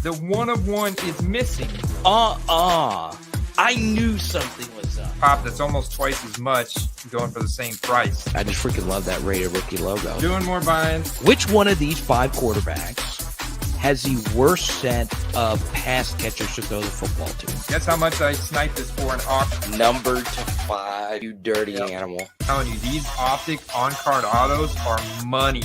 The one of one is missing. I knew something was up. Pop, that's almost twice as much going for the same price. I just freaking love that rated rookie logo. Doing more buy-ins. Which one of these 5 quarterbacks has the worst set of pass catchers to throw the football to? Guess how much I sniped this for an auction? Number to 5, you dirty animal. I'm telling you, these optic on-card autos are money.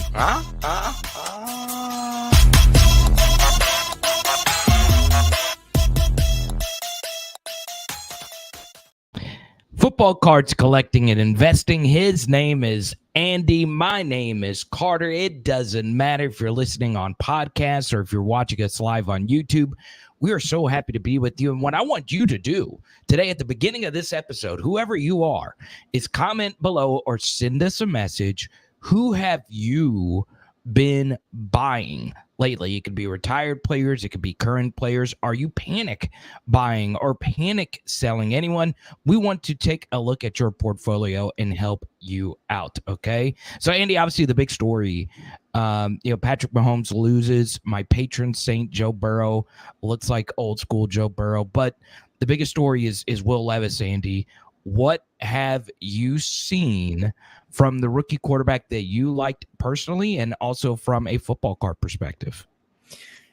Football cards collecting and investing. His name is Andy. My name is Carter. It doesn't matter if you're listening on podcasts or if you're watching us live on YouTube. We are so happy to be with you. And what I want you to do today at the beginning of this episode, whoever you are, is comment below or send us a message. Who have you been buying lately? It could be retired players. It could be current players. Are you panic buying or panic selling anyone? We want to take a look at your portfolio and help you out. Okay. So Andy, obviously the big story, Patrick Mahomes loses. My patron saint, Joe Burrow, looks like old school Joe Burrow, but the biggest story is Will Levis. Andy, what have you seen from the rookie quarterback that you liked personally and also from a football card perspective?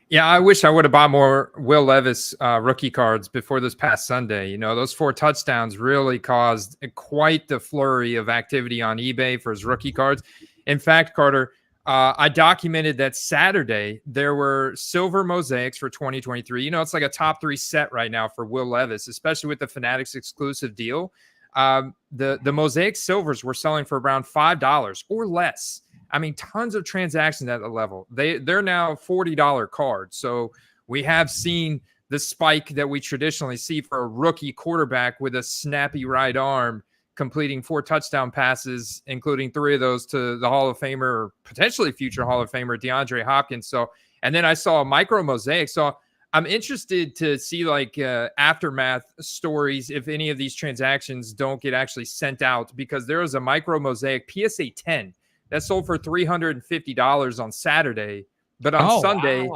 Yeah, I wish I would have bought more Will Levis rookie cards before this past Sunday. Those 4 touchdowns really caused quite the flurry of activity on eBay for his rookie cards. In fact, Carter, I documented that Saturday there were silver mosaics for 2023. It's like a top 3 set right now for Will Levis, especially with the Fanatics exclusive deal. The mosaic silvers were selling for around $5 or less. I mean, tons of transactions at the level. They're now $40 cards. So we have seen the spike that we traditionally see for a rookie quarterback with a snappy right arm completing 4 touchdown passes, including 3 of those to the Hall of Famer or potentially future Hall of Famer DeAndre Hopkins. And then I saw a micro mosaic. So I'm interested to see aftermath stories if any of these transactions don't get actually sent out, because there was a micro mosaic PSA 10 that sold for $350 on Saturday. But on Sunday,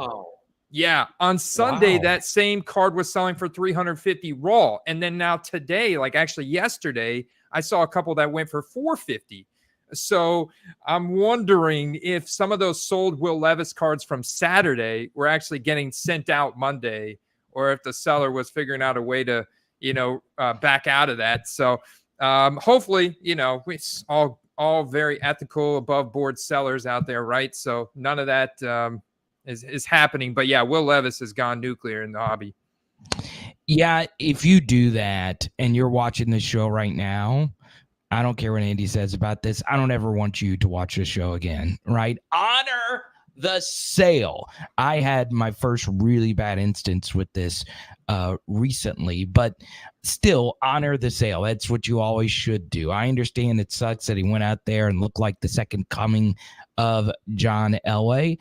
on Sunday, that same card was selling for $350 raw. And then now today, actually yesterday, I saw a couple that went for $450. So I'm wondering if some of those sold Will Levis cards from Saturday were actually getting sent out Monday, or if the seller was figuring out a way to, back out of that. So hopefully, it's all very ethical, above board sellers out there, right? So none of that is happening. But yeah, Will Levis has gone nuclear in the hobby. Yeah, if you do that and you're watching this show right now, I don't care what Andy says about this. I don't ever want you to watch this show again, right? Honor the sale. I had my first really bad instance with this recently, but still honor the sale. That's what you always should do. I understand it sucks that he went out there and looked like the second coming of John Elway.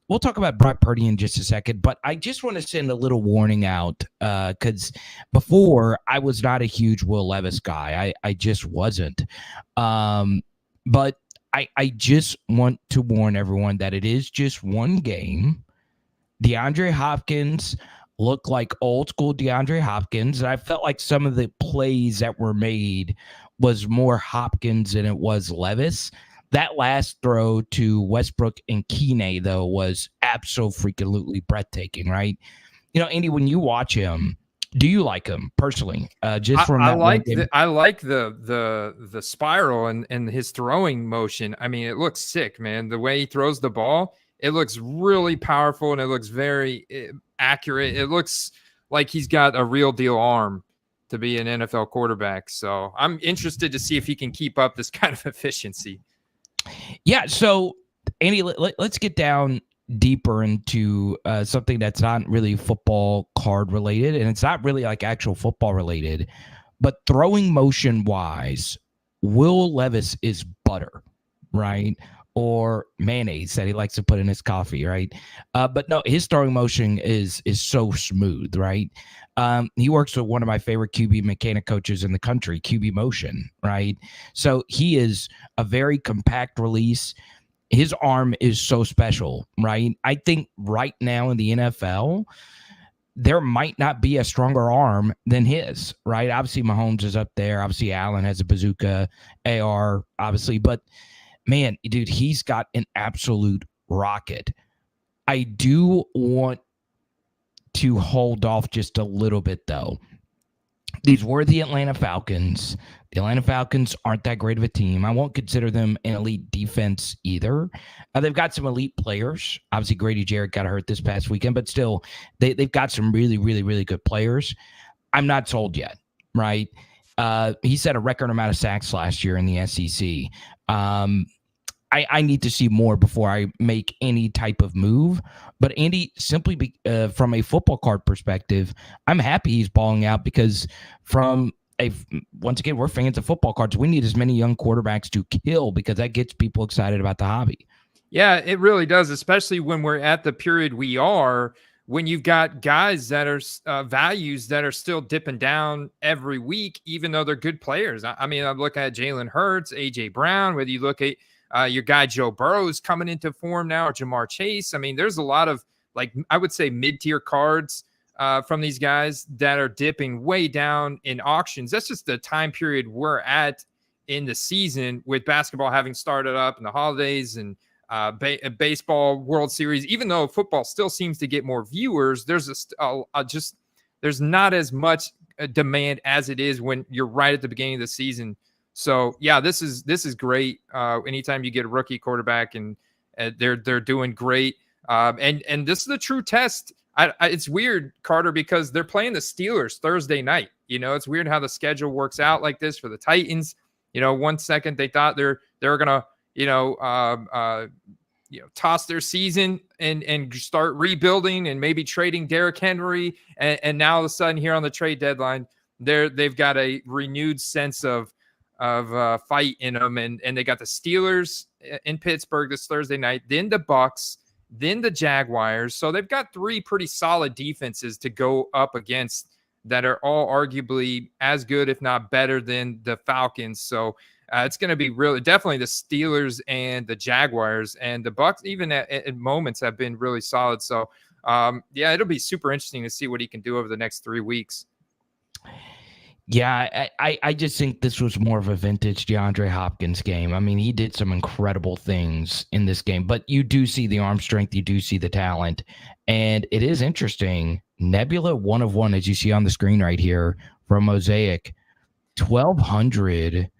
We'll talk about Brock Purdy in just a second, but I just want to send a little warning out because before I was not a huge Will Levis guy. I just wasn't. But I just want to warn everyone that it is just one game. DeAndre Hopkins looked like old school DeAndre Hopkins. And I felt like some of the plays that were made was more Hopkins than it was Levis. That last throw to Westbrook and Keeney, though, was absolutely breathtaking, right? Andy, when you watch him, do you like him personally? Just from I like the spiral and his throwing motion. I mean, it looks sick, man. The way he throws the ball, it looks really powerful and it looks very accurate. It looks like he's got a real deal arm to be an NFL quarterback. So I'm interested to see if he can keep up this kind of efficiency. Yeah. So Andy, let's get down deeper into something that's not really football card related, and it's not really like actual football related, but throwing motion wise, Will Levis is butter, right? Or mayonnaise that he likes to put in his coffee, right? But no, his throwing motion is so smooth, right? He works with one of my favorite QB mechanic coaches in the country, QB Motion, right? So he is a very compact release. his arm is so special, right? I think right now in the NFL, there might not be a stronger arm than his, right? Obviously, Mahomes is up there. Obviously, Allen has a bazooka, AR, obviously. But, man, dude, he's got an absolute rocket. I do want to hold off just a little bit, though. These were the Atlanta Falcons. The Atlanta Falcons aren't that great of a team. I won't consider them an elite defense either. They've got some elite players. Obviously, Grady Jarrett got hurt this past weekend, but still, they've got some really, really, really good players. I'm not sold yet, right? He set a record amount of sacks last year in the SEC. I need to see more before I make any type of move. But Andy, simply from a football card perspective, I'm happy he's balling out because once again, we're fans of football cards. We need as many young quarterbacks to kill because that gets people excited about the hobby. Yeah, it really does, especially when we're at the period we are, when you've got guys that are values that are still dipping down every week, even though they're good players. I mean, I'm looking at Jalen Hurts, A.J. Brown, whether you look at your guy Joe Burrow is coming into form now, or Jamar Chase. I mean, there's a lot of, like, I would say mid-tier cards from these guys that are dipping way down in auctions. That's just the time period we're at in the season, with basketball having started up and the holidays and baseball World Series. Even though football still seems to get more viewers, there's there's not as much demand as it is when you're right at the beginning of the season. So yeah, this is great. Anytime you get a rookie quarterback and they're doing great, and this is the true test. It's weird, Carter, because they're playing the Steelers Thursday night. You know, it's weird how the schedule works out like this for the Titans. You know, one second they thought they're gonna toss their season and start rebuilding and maybe trading Derrick Henry, and now all of a sudden here on the trade deadline, they've got a renewed sense of fight in them, and they got the Steelers in Pittsburgh this Thursday night, then the Bucks, then the Jaguars. So they've got three pretty solid defenses to go up against that are all arguably as good, if not better, than the Falcons. So it's going to be really definitely the Steelers and the Jaguars, and the Bucks even at moments have been really solid. So yeah, it'll be super interesting to see what he can do over the next 3 weeks. Yeah, I just think this was more of a vintage DeAndre Hopkins game. I mean, he did some incredible things in this game, but you do see the arm strength, you do see the talent, and it is interesting. Nebula 1 of 1, as you see on the screen right here from Mosaic, 1,200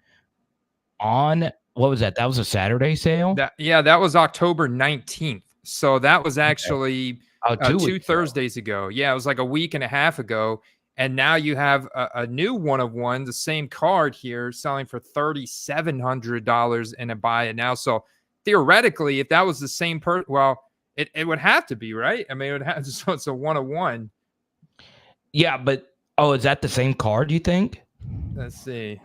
on, what was that? That was a Saturday sale? That was October 19th. So that was actually 2 Thursdays ago. Yeah, it was like a week and a half ago. And now you have a new 1 of 1, the same card here, selling for $3,700 in a buy it now. So theoretically, if that was the same well, it would have to be, right? I mean, it would have to, so it's a 1 of 1. Yeah, but is that the same card, you think? Let's see.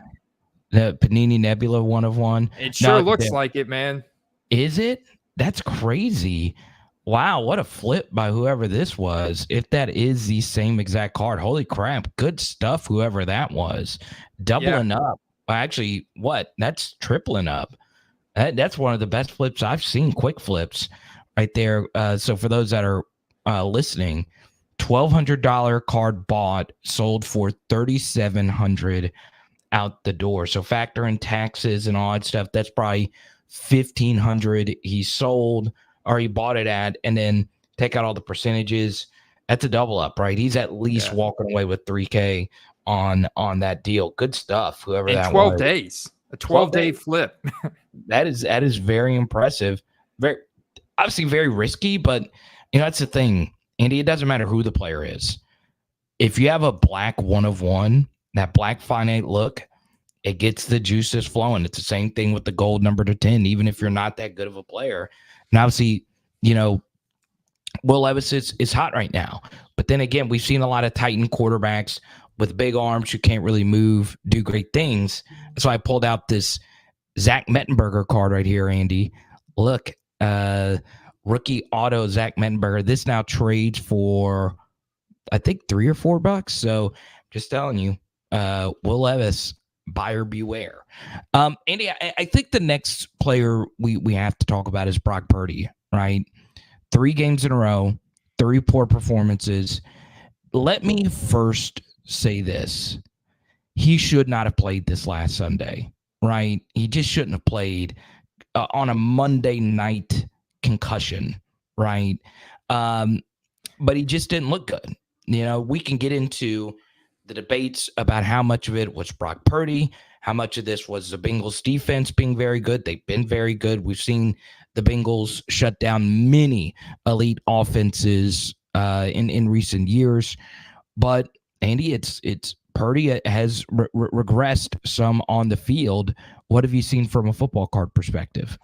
The Panini Nebula 1 of 1. It sure looks like it, man. Is it? That's crazy. Wow, what a flip by whoever this was. If that is the same exact card, holy crap, good stuff, whoever that was. Doubling up. Actually, that's tripling up. That's one of the best flips I've seen, quick flips right there. So for those that are listening, $1,200 card bought, sold for $3,700 out the door. So factor in taxes and all that stuff, that's probably $1,500 he sold, or he bought it at, and then take out all the percentages. That's a double up, right? He's at least walking away with $3,000 on that deal. Good stuff, whoever in that 12 was. days. A 12-day flip. That is very impressive. Very obviously very risky, but that's the thing, Andy. It doesn't matter who the player is. If you have a black 1 of 1, that black finite look, it gets the juices flowing. It's the same thing with the gold number to 10, even if you're not that good of a player. And obviously, Will Levis is hot right now. But then again, we've seen a lot of Titan quarterbacks with big arms who can't really move, do great things. So I pulled out this Zach Mettenberger card right here, Andy. Look, rookie auto Zach Mettenberger. This now trades for, I think, $3 or $4. So just telling you, Will Levis buyer beware. Andy, I think the next player we have to talk about is Brock Purdy, right? 3 games in a row, 3 poor performances. Let me first say this. He should not have played this last Sunday, right? He just shouldn't have played on a Monday night concussion, right? But he just didn't look good. We can get into the debates about how much of it was Brock Purdy, how much of this was the Bengals defense being very good. They've been very good. We've seen the Bengals shut down many elite offenses in recent years. But Andy, it's Purdy has regressed some on the field. What have you seen from a football card perspective?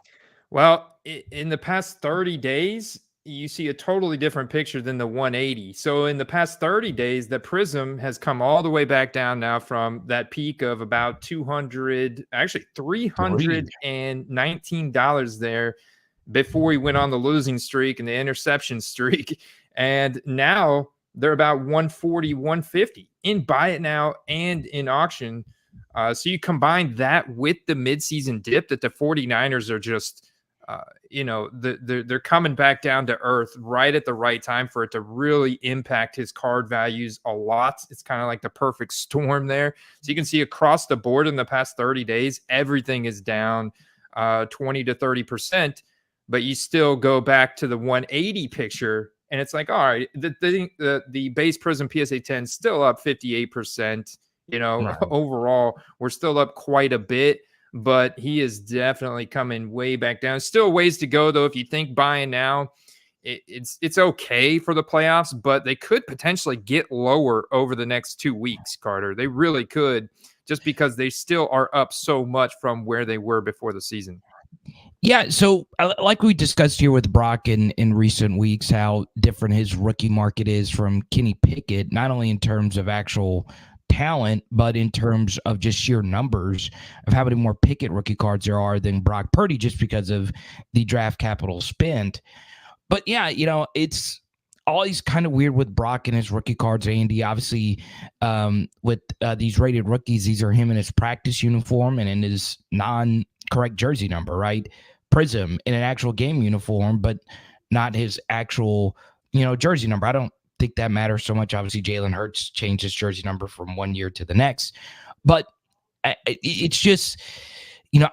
Well, in the past 30 days, you see a totally different picture than the 180. So in the past 30 days, the Prism has come all the way back down now from that peak of about $319 there before he went on the losing streak and the interception streak. And now they're about 140, 150 in buy it now and in auction. So you combine that with the midseason dip that the 49ers are just, they're coming back down to earth right at the right time for it to really impact his card values a lot. It's kind of like the perfect storm there. So you can see across the board in the past 30 days, everything is down 20 to 30%, but you still go back to the 180 picture and it's like, all right, the base Prism PSA 10 is still up 58%. Right. Overall, we're still up quite a bit, but he is definitely coming way back down. Still ways to go, though. If you think buying now, it's okay for the playoffs, but they could potentially get lower over the next 2 weeks, Carter. They really could, just because they still are up so much from where they were before the season. Yeah, so like we discussed here with Brock in recent weeks, how different his rookie market is from Kenny Pickett, not only in terms of actual talent, but in terms of just sheer numbers of how many more Pickett rookie cards there are than Brock Purdy, just because of the draft capital spent. But yeah, it's always kind of weird with Brock and his rookie cards, Andy. Obviously, with these rated rookies, these are him in his practice uniform and in his non-correct jersey number, right? Prism in an actual game uniform, but not his actual, jersey number. I don't think that matters so much. Obviously, Jalen Hurts changed his jersey number from one year to the next, but it's just,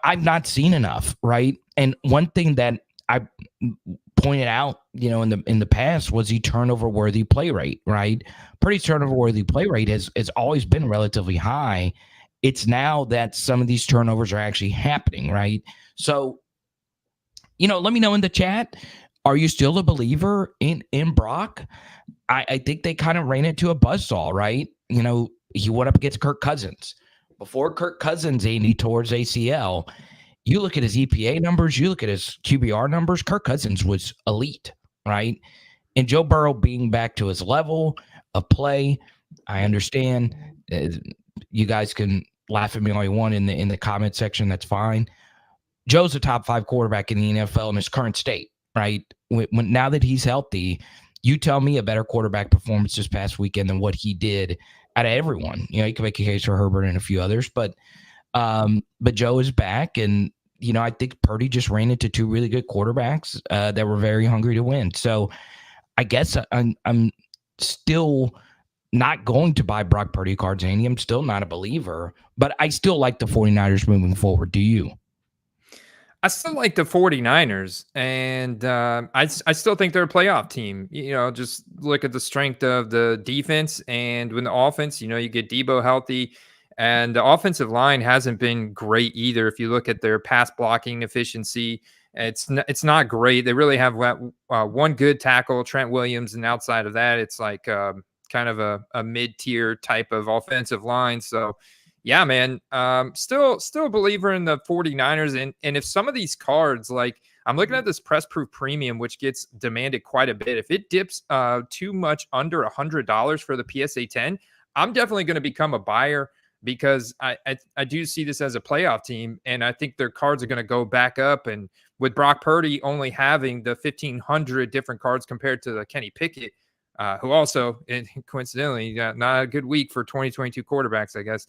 I've not seen enough, right? And one thing that I pointed out, in the past was the turnover worthy play rate, right? Pretty turnover worthy play rate has always been relatively high. It's now that some of these turnovers are actually happening, right? So, let me know in the chat. Are you still a believer in Brock? I think they kind of ran into a buzzsaw, right? He went up against Kirk Cousins. Before Kirk Cousins, Andy, towards ACL, you look at his EPA numbers, you look at his QBR numbers, Kirk Cousins was elite, right? And Joe Burrow being back to his level of play, I understand. You guys can laugh at me all you want in the comment section. That's fine. Joe's a top 5 quarterback in the NFL in his current state, right? Now that he's healthy, you tell me a better quarterback performance this past weekend than what he did out of everyone. You can make a case for Herbert and a few others, but Joe is back, and I think Purdy just ran into 2 really good quarterbacks that were very hungry to win. So I guess I'm still not going to buy Brock Purdy cards, Andy. I'm still not a believer, but I still like the 49ers moving forward. Do you? I still like the 49ers, and I still think they're a playoff team. Just look at the strength of the defense, and when the offense, you get Debo healthy, and the offensive line hasn't been great either. If you look at their pass blocking efficiency, it's not great. They really have one good tackle, Trent Williams, and outside of that, it's like kind of a mid-tier type of offensive line. So, yeah, man, still a believer in the 49ers. And if some of these cards, like I'm looking at this Press Proof Premium, which gets demanded quite a bit. If it dips too much under $100 for the PSA 10, I'm definitely going to become a buyer, because I do see this as a playoff team, and I think their cards are going to go back up. And with Brock Purdy only having the 1,500 different cards compared to the Kenny Pickett, who also, coincidentally, not a good week for 2022 quarterbacks, I guess.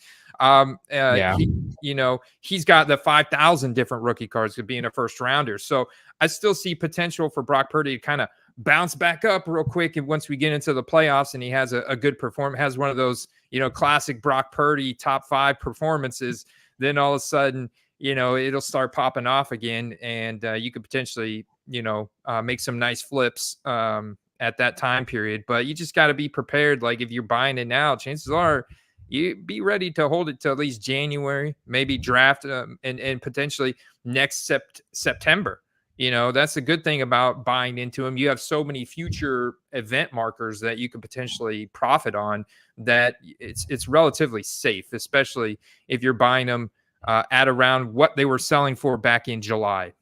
He's got the 5,000 different rookie cards of being a first rounder. So I still see potential for Brock Purdy to kind of bounce back up real quick. And once we get into the playoffs and he has a good performance, has one of those, classic Brock Purdy top 5 performances, then all of a sudden, it'll start popping off again. And you could potentially, make some nice flips at that time period. But you just got to be prepared. Like if you're buying it now, chances are you be ready to hold it till at least January, maybe draft and potentially next September. That's a good thing about buying into them. You have so many future event markers that you could potentially profit on that it's relatively safe, especially if you're buying them at around what they were selling for back in July.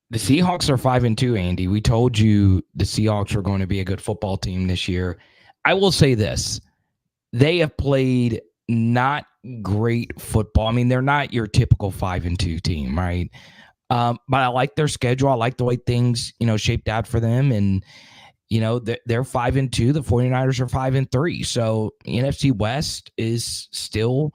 The Seahawks are 5-2, Andy. We told you the Seahawks were going to be a good football team this year. I will say this. They have played not great football. I mean, they're not your typical 5-2 team, right? But I like their schedule. I like the way things, shaped out for them. And, they're 5-2. The 49ers are 5-3. So NFC West is still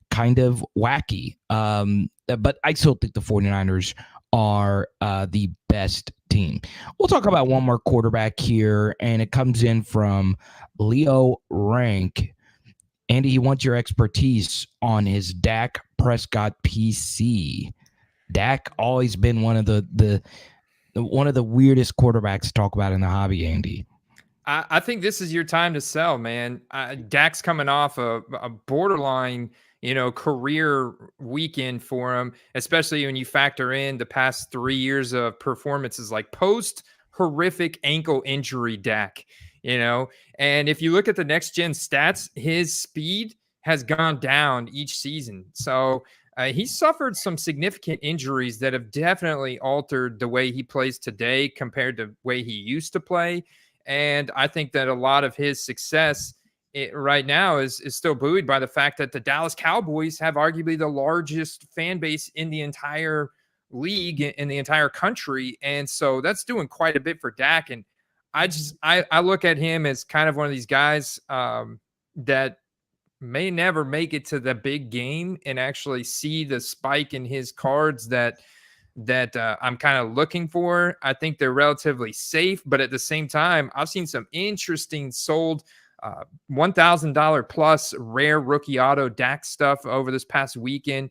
kind of wacky. But I still think the 49ers are the best team. We'll talk about one more quarterback here, and it comes in from Leo Rank. Andy, he wants your expertise on his Dak Prescott PC. Dak always been one of the weirdest quarterbacks to talk about in the hobby, Andy. I think this is your time to sell, man. Dak's coming off a borderline, career weekend for him, especially when you factor in the past 3 years of performances like post horrific ankle injury Dak, and if you look at the next gen stats, his speed has gone down each season. So he suffered some significant injuries that have definitely altered the way he plays today compared to the way he used to play. And I think that a lot of his success right now is still buoyed by the fact that the Dallas Cowboys have arguably the largest fan base in the entire league, in the entire country. And so that's doing quite a bit for Dak. And I look at him as kind of one of these guys that may never make it to the big game and actually see the spike in his cards that I'm kind of looking for. I think they're relatively safe, but at the same time, I've seen some interesting sold $1,000 plus rare rookie auto Dak stuff over this past weekend.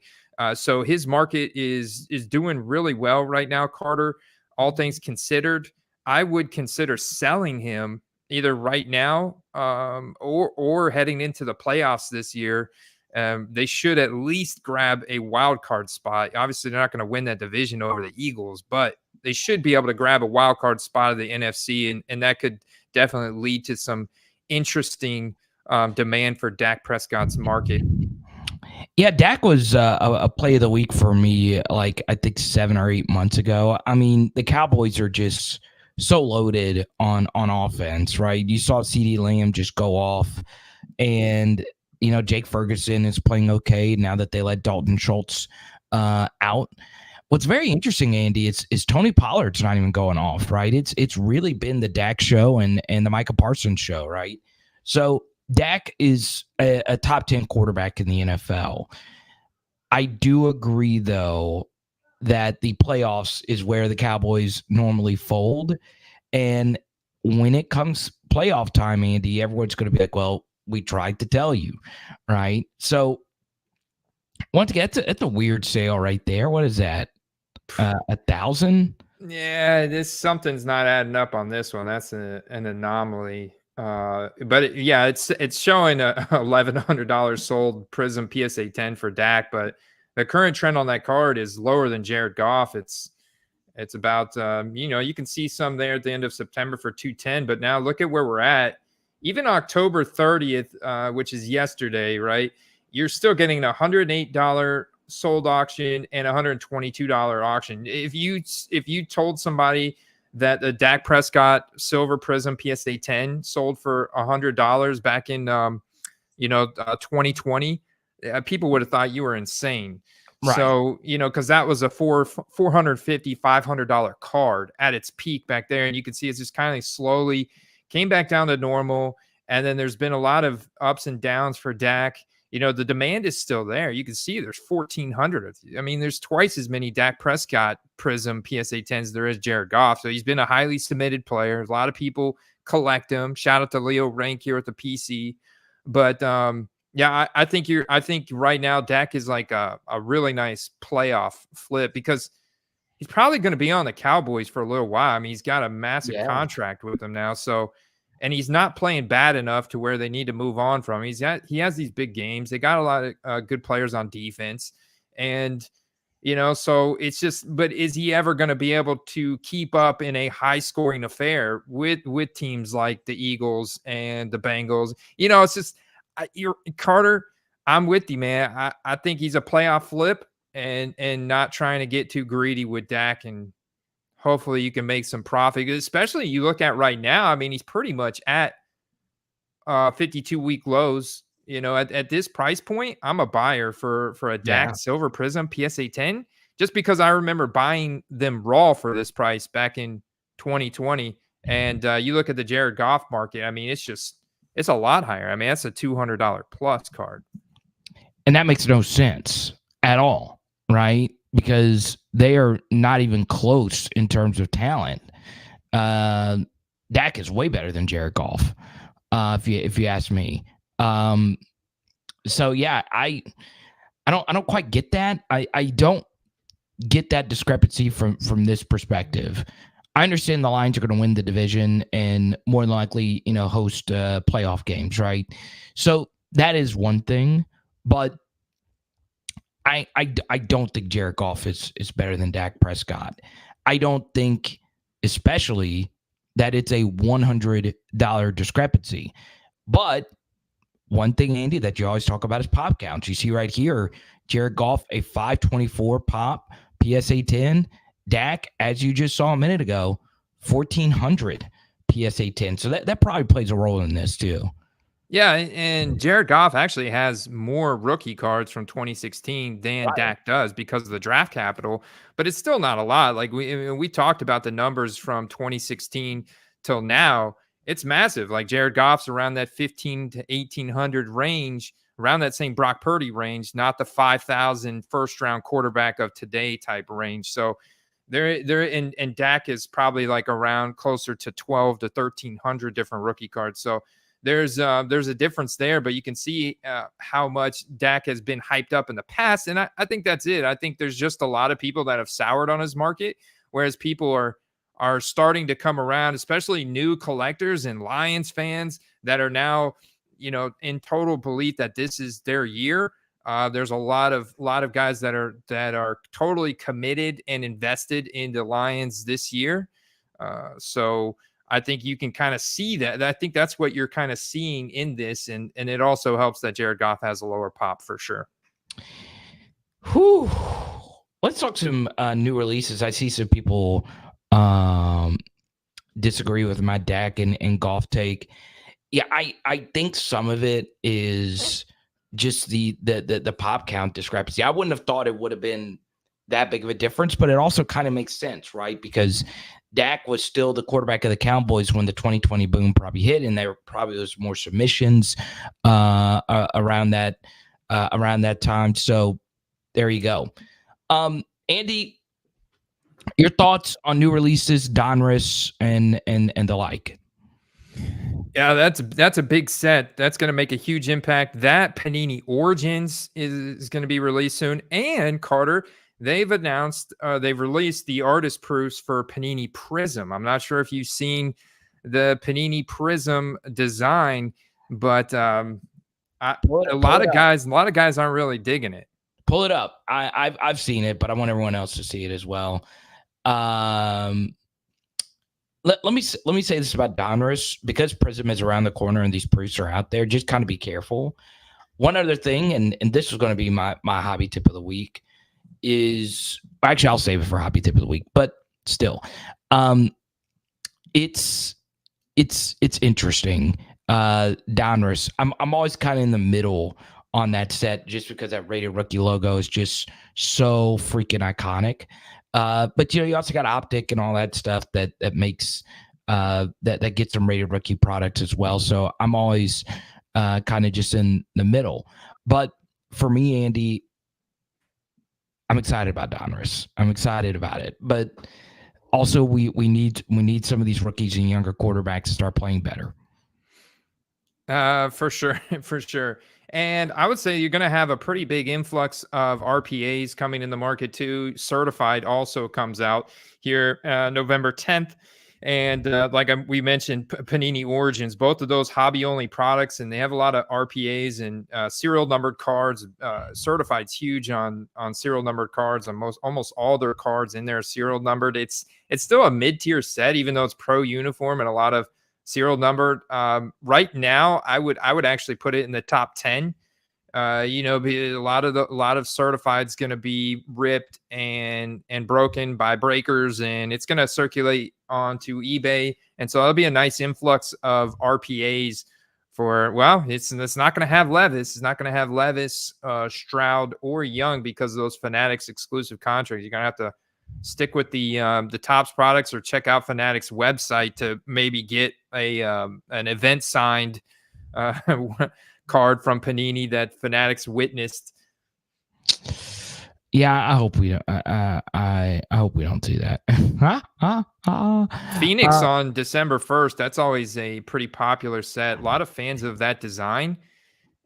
So his market is doing really well right now, Carter. All things considered, I would consider selling him either right now or heading into the playoffs this year. They should at least grab a wild card spot. Obviously, they're not going to win that division over the Eagles, but they should be able to grab a wild card spot of the NFC, and that could definitely lead to some interesting demand for Dak Prescott's market. Yeah, Dak was a play of the week for me, like I think 7 or 8 months ago. I mean, the Cowboys are just so loaded on offense, right? You saw CeeDee Lamb just go off, and Jake Ferguson is playing okay now that they let Dalton Schultz out. What's very interesting, Andy, is Tony Pollard's not even going off, right? It's really been the Dak show and the Micah Parsons show, right? So Dak is a top 10 quarterback in the NFL. I do agree, though, that the playoffs is where the Cowboys normally fold. And when it comes playoff time, Andy, everyone's going to be like, well, we tried to tell you, right? So once again, it's a weird sale right there. What is that? 1,000? Yeah, something's not adding up on this one. That's an anomaly. But it's showing a $1,100 sold Prism PSA 10 for Dak, but the current trend on that card is lower than Jared Goff. It's about you can see some there at the end of September for 210, but now look at where we're at. Even October 30th, which is yesterday, right? You're still getting a $108 sold auction and a $122 auction. If you told somebody that the Dak Prescott Silver Prism PSA 10 sold for $100 back in 2020, people would have thought you were insane. Right. So, because that was a $450, $500 card at its peak back there. And you can see it's just kind of slowly came back down to normal. And then there's been a lot of ups and downs for Dak. The demand is still there. You can see there's 1,400 of you. I mean, there's twice as many Dak Prescott Prism PSA 10s there is Jared Goff. So he's been a highly submitted player. A lot of people collect him. Shout out to Leo Rank here at the PC. But yeah, I think right now Dak is like a really nice playoff flip because he's probably going to be on the Cowboys for a little while. I mean, he's got a massive contract with them now. So, and he's not playing bad enough to where they need to move on from him. He has these big games. They got a lot of good players on defense. And, so it's just, but is he ever going to be able to keep up in a high scoring affair with teams like the Eagles and the Bengals? It's just, Carter, I'm with you, man. I think he's a playoff flip and not trying to get too greedy with Dak, and hopefully you can make some profit. Especially you look at right now. I mean, he's pretty much at 52-week lows. At this price point, I'm a buyer for a Dak Silver Prism PSA 10, just because I remember buying them raw for this price back in 2020. And you look at the Jared Goff market. I mean, it's a lot higher. I mean, that's a $200 plus card. And that makes no sense at all, right? Because they are not even close in terms of talent. Dak is way better than Jared Goff, if you ask me. So yeah, I don't quite get that. I don't get that discrepancy from this perspective. I understand the Lions are going to win the division and more than likely, host playoff games, right? So that is one thing, but I don't think Jared Goff is better than Dak Prescott. I don't think, especially, that it's a $100 discrepancy. But one thing, Andy, that you always talk about is pop counts. You see right here, Jared Goff, a 524 pop, PSA 10. Dak, as you just saw a minute ago, 1,400 PSA 10. So that probably plays a role in this too. Yeah, and Jared Goff actually has more rookie cards from 2016 than Dak does because of the draft capital, but it's still not a lot. Like we talked about the numbers from 2016 till now. It's massive. Like Jared Goff's around that 1,500 to 1,800 range, around that same Brock Purdy range, not the 5,000 first round quarterback of today type range. So and Dak is probably like around closer to 12 to 1,300 different rookie cards. So there's a difference there, but you can see how much Dak has been hyped up in the past. And I think that's it. I think there's just a lot of people that have soured on his market, whereas people are starting to come around, especially new collectors and Lions fans that are now, in total belief that this is their year. There's a lot of guys that are totally committed and invested in the Lions this year. So I think you can kind of see that. I think that's what you're kind of seeing in this. And it also helps that Jared Goff has a lower pop for sure. Whew. Let's talk some new releases. I see some people disagree with my Dak and Goff take. Yeah, I think some of it is just the pop count discrepancy. I wouldn't have thought it would have been that big of a difference, but it also kind of makes sense, right? Because Dak was still the quarterback of the Cowboys when the 2020 boom probably hit, and there probably was more submissions around that time. So there you go. Andy, your thoughts on new releases, Donruss and the like? Yeah, that's a big set. That's going to make a huge impact. That Panini Origins is going to be released soon. And Carter, they've announced they've released the artist proofs for Panini Prism. I'm not sure if you've seen the Panini Prism design, but a lot of guys aren't really digging it. Pull it up. I've seen it, but I want everyone else to see it as well. Let me say this about Donruss, because Prism is around the corner and these proofs are out there. Just kind of be careful. One other thing, and this is going to be my hobby tip of the week, is actually I'll save it for hobby tip of the week, but still, it's interesting. Donruss. I'm always kind of in the middle on that set just because that rated rookie logo is just so freaking iconic. But you also got optic and all that stuff that makes that gets some rated rookie products as well. So I'm always kind of just in the middle. But for me, Andy, I'm excited about Donruss. I'm excited about it. But also we need some of these rookies and younger quarterbacks to start playing better. For sure. For sure. And I would say you're going to have a pretty big influx of RPAs coming in the market too. Certified also comes out here November 10th. And we mentioned, Panini Origins, both of those hobby-only products, and they have a lot of RPAs and serial numbered cards. Certified's huge on serial numbered cards. On almost all their cards in there are serial numbered. It's still a mid-tier set, even though it's pro uniform and a lot of serial numbered. Right now, I would actually put it in the top 10. A lot of certified is going to be ripped and broken by breakers, and it's going to circulate onto eBay, and so that'll be a nice influx of RPAs for. Well, it's not going to have Levis. It's not going to have Levis, Stroud, or Young because of those Fanatics exclusive contracts. You're going to have to stick with the Topps products or check out Fanatics website to maybe get an event signed card from Panini that Fanatics witnessed. Yeah, I hope we don't. I hope we don't do that. Phoenix on December 1st. That's always a pretty popular set. A lot of fans of that design,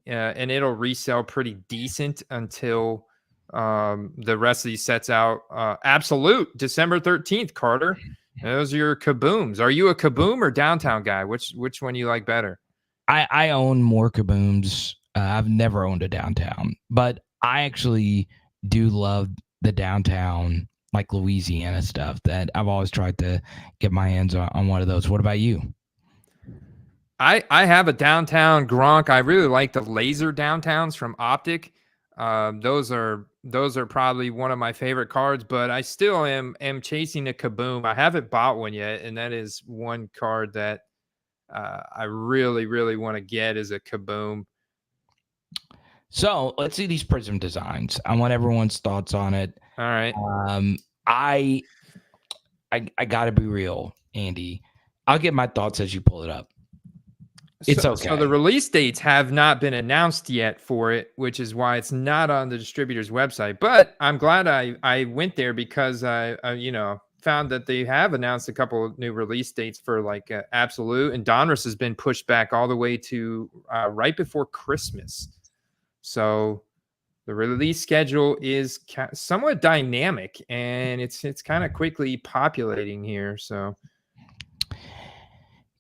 and it'll resell pretty decent until the rest of these sets out. Absolute December 13th. Carter, those are your kabooms. Are you a kaboom or downtown guy? Which one you like better? I own more kabooms. I've never owned a downtown, but I actually do love the downtown, like Louisiana stuff. That I've always tried to get my hands on one of those. What about you? I have a downtown Gronk. I really like the laser downtowns from Optic. Those are probably one of my favorite cards, but I still am chasing a kaboom. I haven't bought one yet, and that is one card that I really, really want to get is a kaboom. So let's see these Prism designs. I want everyone's thoughts on it. All right. I gotta be real, Andy. I'll get my thoughts as you pull it up. It's okay. So the release dates have not been announced yet for it, which is why it's not on the distributor's website. But I'm glad I went there because I found that they have announced a couple of new release dates for like Absolute, and Donruss has been pushed back all the way to right before Christmas. So the release schedule is somewhat dynamic, and it's kind of quickly populating here. So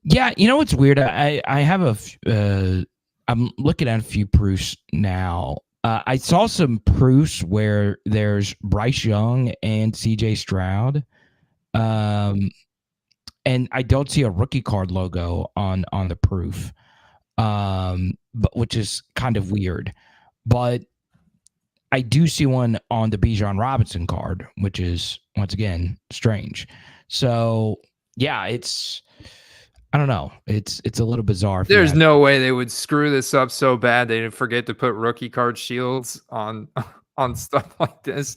yeah, what's weird? I have I'm looking at a few proofs now. I saw some proofs where there's Bryce Young and CJ Stroud. And I don't see a rookie card logo on the proof, but which is kind of weird. But I do see one on the Bijan Robinson card, which is once again strange. So yeah, I don't know. It's a little bizarre. There's no way they would screw this up so bad they'd forget to put rookie card shields on stuff like this.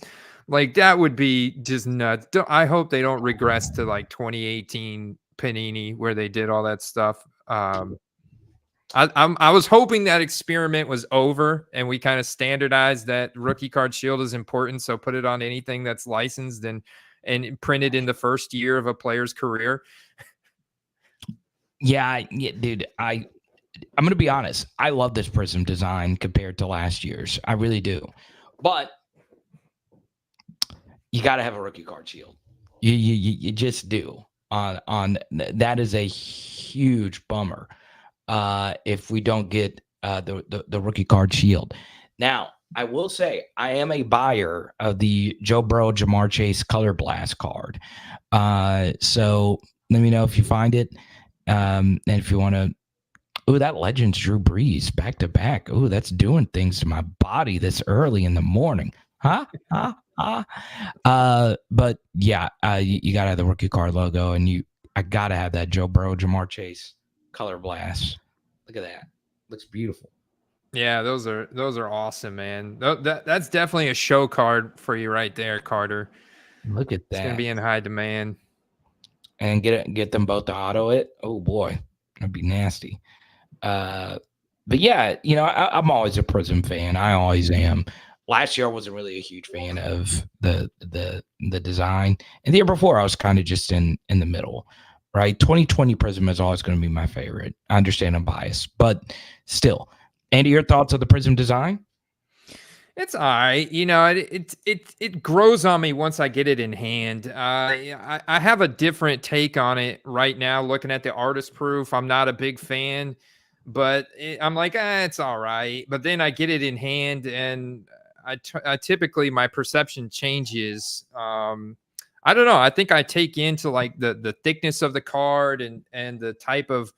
Like, that would be just nuts. I hope they don't regress to like 2018 Panini where they did all that stuff. I was hoping that experiment was over and we kind of standardized that rookie card shield is important. So put it on anything that's licensed and printed in the first year of a player's career. Yeah, dude, I'm going to be honest. I love this Prism design compared to last year's. I really do. But you got to have a rookie card shield. You just do. On that is a huge bummer if we don't get the rookie card shield. Now, I will say I am a buyer of the Joe Burrow, Jamar Chase Color Blast card. So let me know if you find it. And if you want to, that Legends Drew Brees back to back. That's doing things to my body this early in the morning. But yeah, you gotta have the rookie card logo, and I gotta have that Joe Burrow, Jamar Chase Color Blast. Look at that. Looks beautiful. Yeah, those are awesome, man. That's definitely a show card for you right there, Carter. Look at It's going to that. be in high demand. And get them both to auto it. Oh boy, that'd be nasty. But yeah, I'm always a Prism fan. I always am. Last year I wasn't really a huge fan of the design, and the year before I was kind of just in the middle. Right, 2020 Prism is always going to be my favorite. I understand I'm biased, but still. Andy, your thoughts on the Prism design? It's all right. It grows on me once I get it in hand. I have a different take on it right now. Looking at the artist proof, I'm not a big fan, but I'm like, it's all right. But then I get it in hand, and I typically my perception changes. I don't know. I think I take into like the thickness of the card and the type of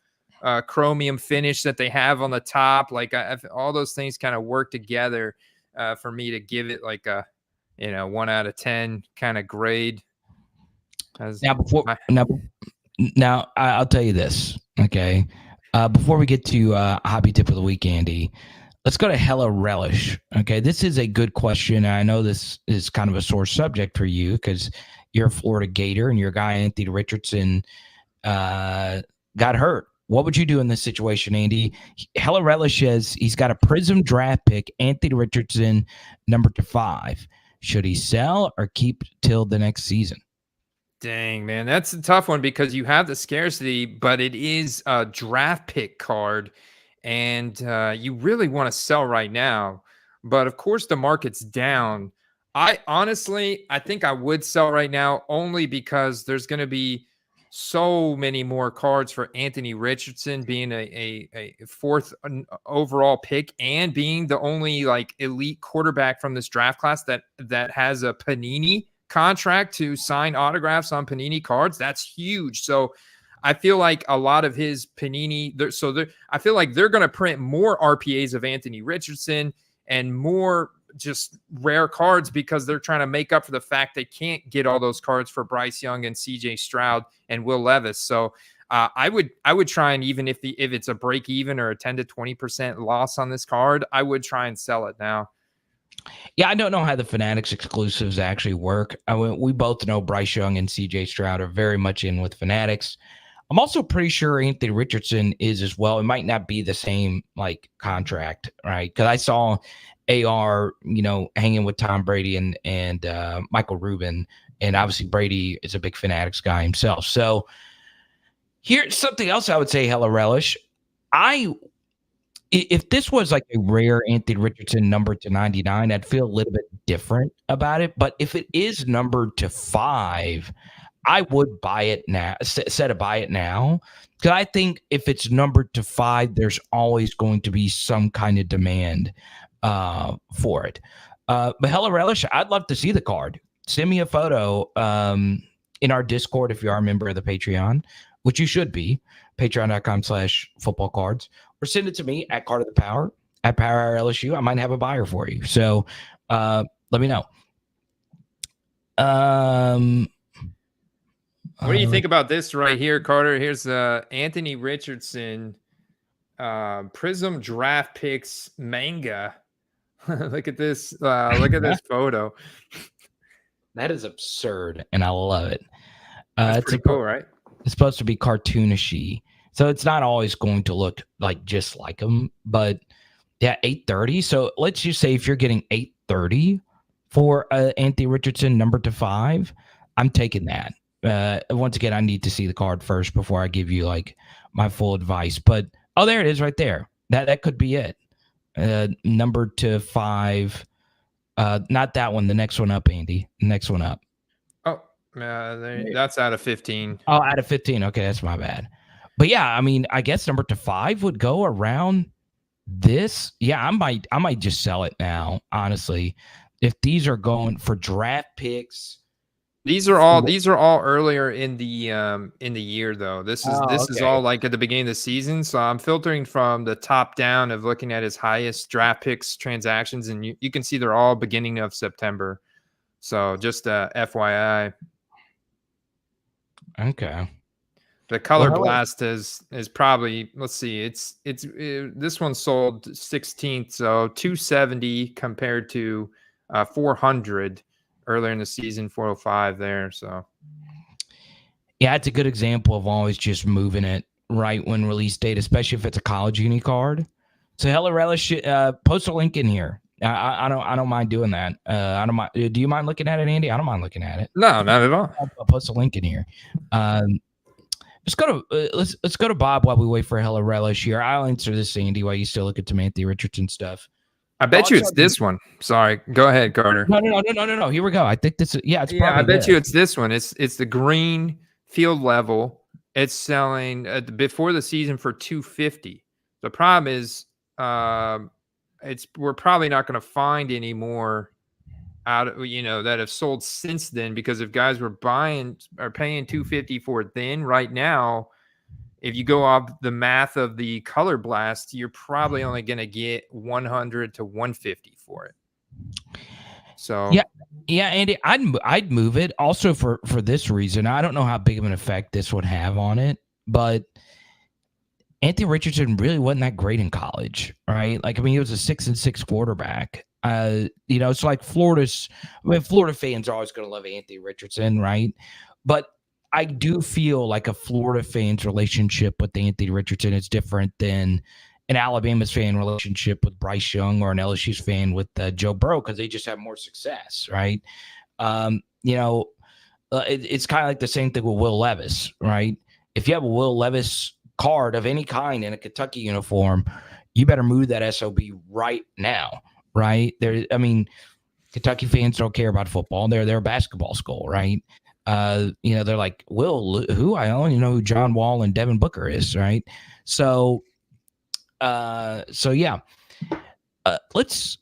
chromium finish that they have on the top. Like all those things kind of work together. For me to give it like a 1 out of 10 kind of grade. Now I'll tell you this, okay? Before we get to hobby tip of the week, Andy, let's go to Hella Relish. Okay, this is a good question. I know this is kind of a sore subject for you because you're a Florida Gator and your guy Anthony Richardson got hurt. What would you do in this situation, Andy? Hella Relish says he's got a Prism draft pick, Anthony Richardson, number 5. Should he sell or keep till the next season? Dang, man, that's a tough one because you have the scarcity, but it is a draft pick card, and you really want to sell right now. But of course, the market's down. I think I would sell right now only because there's going to be so many more cards for Anthony Richardson being a 4th overall pick and being the only like elite quarterback from this draft class that has a Panini contract to sign autographs on Panini cards. That's huge. So I feel like a lot of his Panini, I feel like they're going to print more RPAs of Anthony Richardson and more just rare cards because they're trying to make up for the fact they can't get all those cards for Bryce Young and CJ Stroud and Will Levis. So I would try, and even if it's a break even or a 10 to 20% loss on this card, I would try and sell it now. Yeah, I don't know how the Fanatics exclusives actually work. We both know Bryce Young and CJ Stroud are very much in with Fanatics. I'm also pretty sure Anthony Richardson is as well. It might not be the same like contract, right? Because I saw AR, hanging with Tom Brady and Michael Rubin, and obviously Brady is a big Fanatics guy himself. So here's something else I would say, Hella Relish. If this was like a rare Anthony Richardson number to 99, I'd feel a little bit different about it. But if it is numbered to 5, I would buy it now, set a buy it now. Because I think if it's numbered to 5, there's always going to be some kind of demand for it. But Hella Relish, I'd love to see the card. Send me a photo in our Discord if you are a member of the Patreon, which you should be, patreon.com/footballcards, or send it to me at Card of the Power, at Power LSU. I might have a buyer for you. So let me know. What do you think about this right here, Carter? Here's Anthony Richardson Prism draft picks manga. Look at this. Look at this photo. That is absurd, and I love it. It's pretty cool, right? It's supposed to be cartoonishy, so it's not always going to look like just like them. But yeah, 830. So let's just say if you're getting 830 for Anthony Richardson number to 5, I'm taking that. Once again, I need to see the card first before I give you like my full advice. But there it is, right there. That could be it. Number to 5. Not that one. The next one up, Andy. Next one up. Oh, that's out of 15. Oh, out of 15. Okay, that's my bad. But yeah, I mean, I guess number to 5 would go around this. Yeah, I might just sell it now, honestly. If these are going for draft picks. These are all earlier in the year though. This is all like at the beginning of the season. So I'm filtering from the top down of looking at his highest draft picks transactions, and you can see they're all beginning of September. So just FYI. Okay. The Color Blast is probably, let's see, this one sold 16th, so 270 compared to 400 earlier in the season, 405 there. So yeah, it's a good example of always just moving it right when release date, especially if it's a college uni card. So Hella Relish, post a link in here. I don't mind doing that. I don't mind. Do you mind looking at it, Andy? I don't mind looking at it. No, not at all. I'll post a link in here. Let's go to Bob while we wait for Hella Relish here. I'll answer this, Andy, while you still look at Anthony Richardson stuff. I bet you it's this one. Sorry, go ahead, Carter. No. Here we go. I think this. It's probably. I bet you it's this one. It's the green field level. It's selling before the season for $250. The problem is, we're probably not going to find any more that have sold since then, because if guys are paying $250 for it then, right now, if you go off the math of the Color Blast, you're probably only going to get 100 to 150 for it. So yeah, Andy, I'd move it also for this reason. I don't know how big of an effect this would have on it, but Anthony Richardson really wasn't that great in college, right? Like, I mean, he was a 6-6 quarterback. It's like Florida fans are always going to love Anthony Richardson, right? But I do feel like a Florida fan's relationship with Anthony Richardson is different than an Alabama's fan relationship with Bryce Young or an LSU's fan with Joe Burrow, because they just have more success, right? It's kind of like the same thing with Will Levis, right? If you have a Will Levis card of any kind in a Kentucky uniform, you better move that SOB right now, right? Kentucky fans don't care about football. They're a basketball school, right? They're like, Will, who? I only know who John Wall and Devin Booker is, right? So yeah. Let's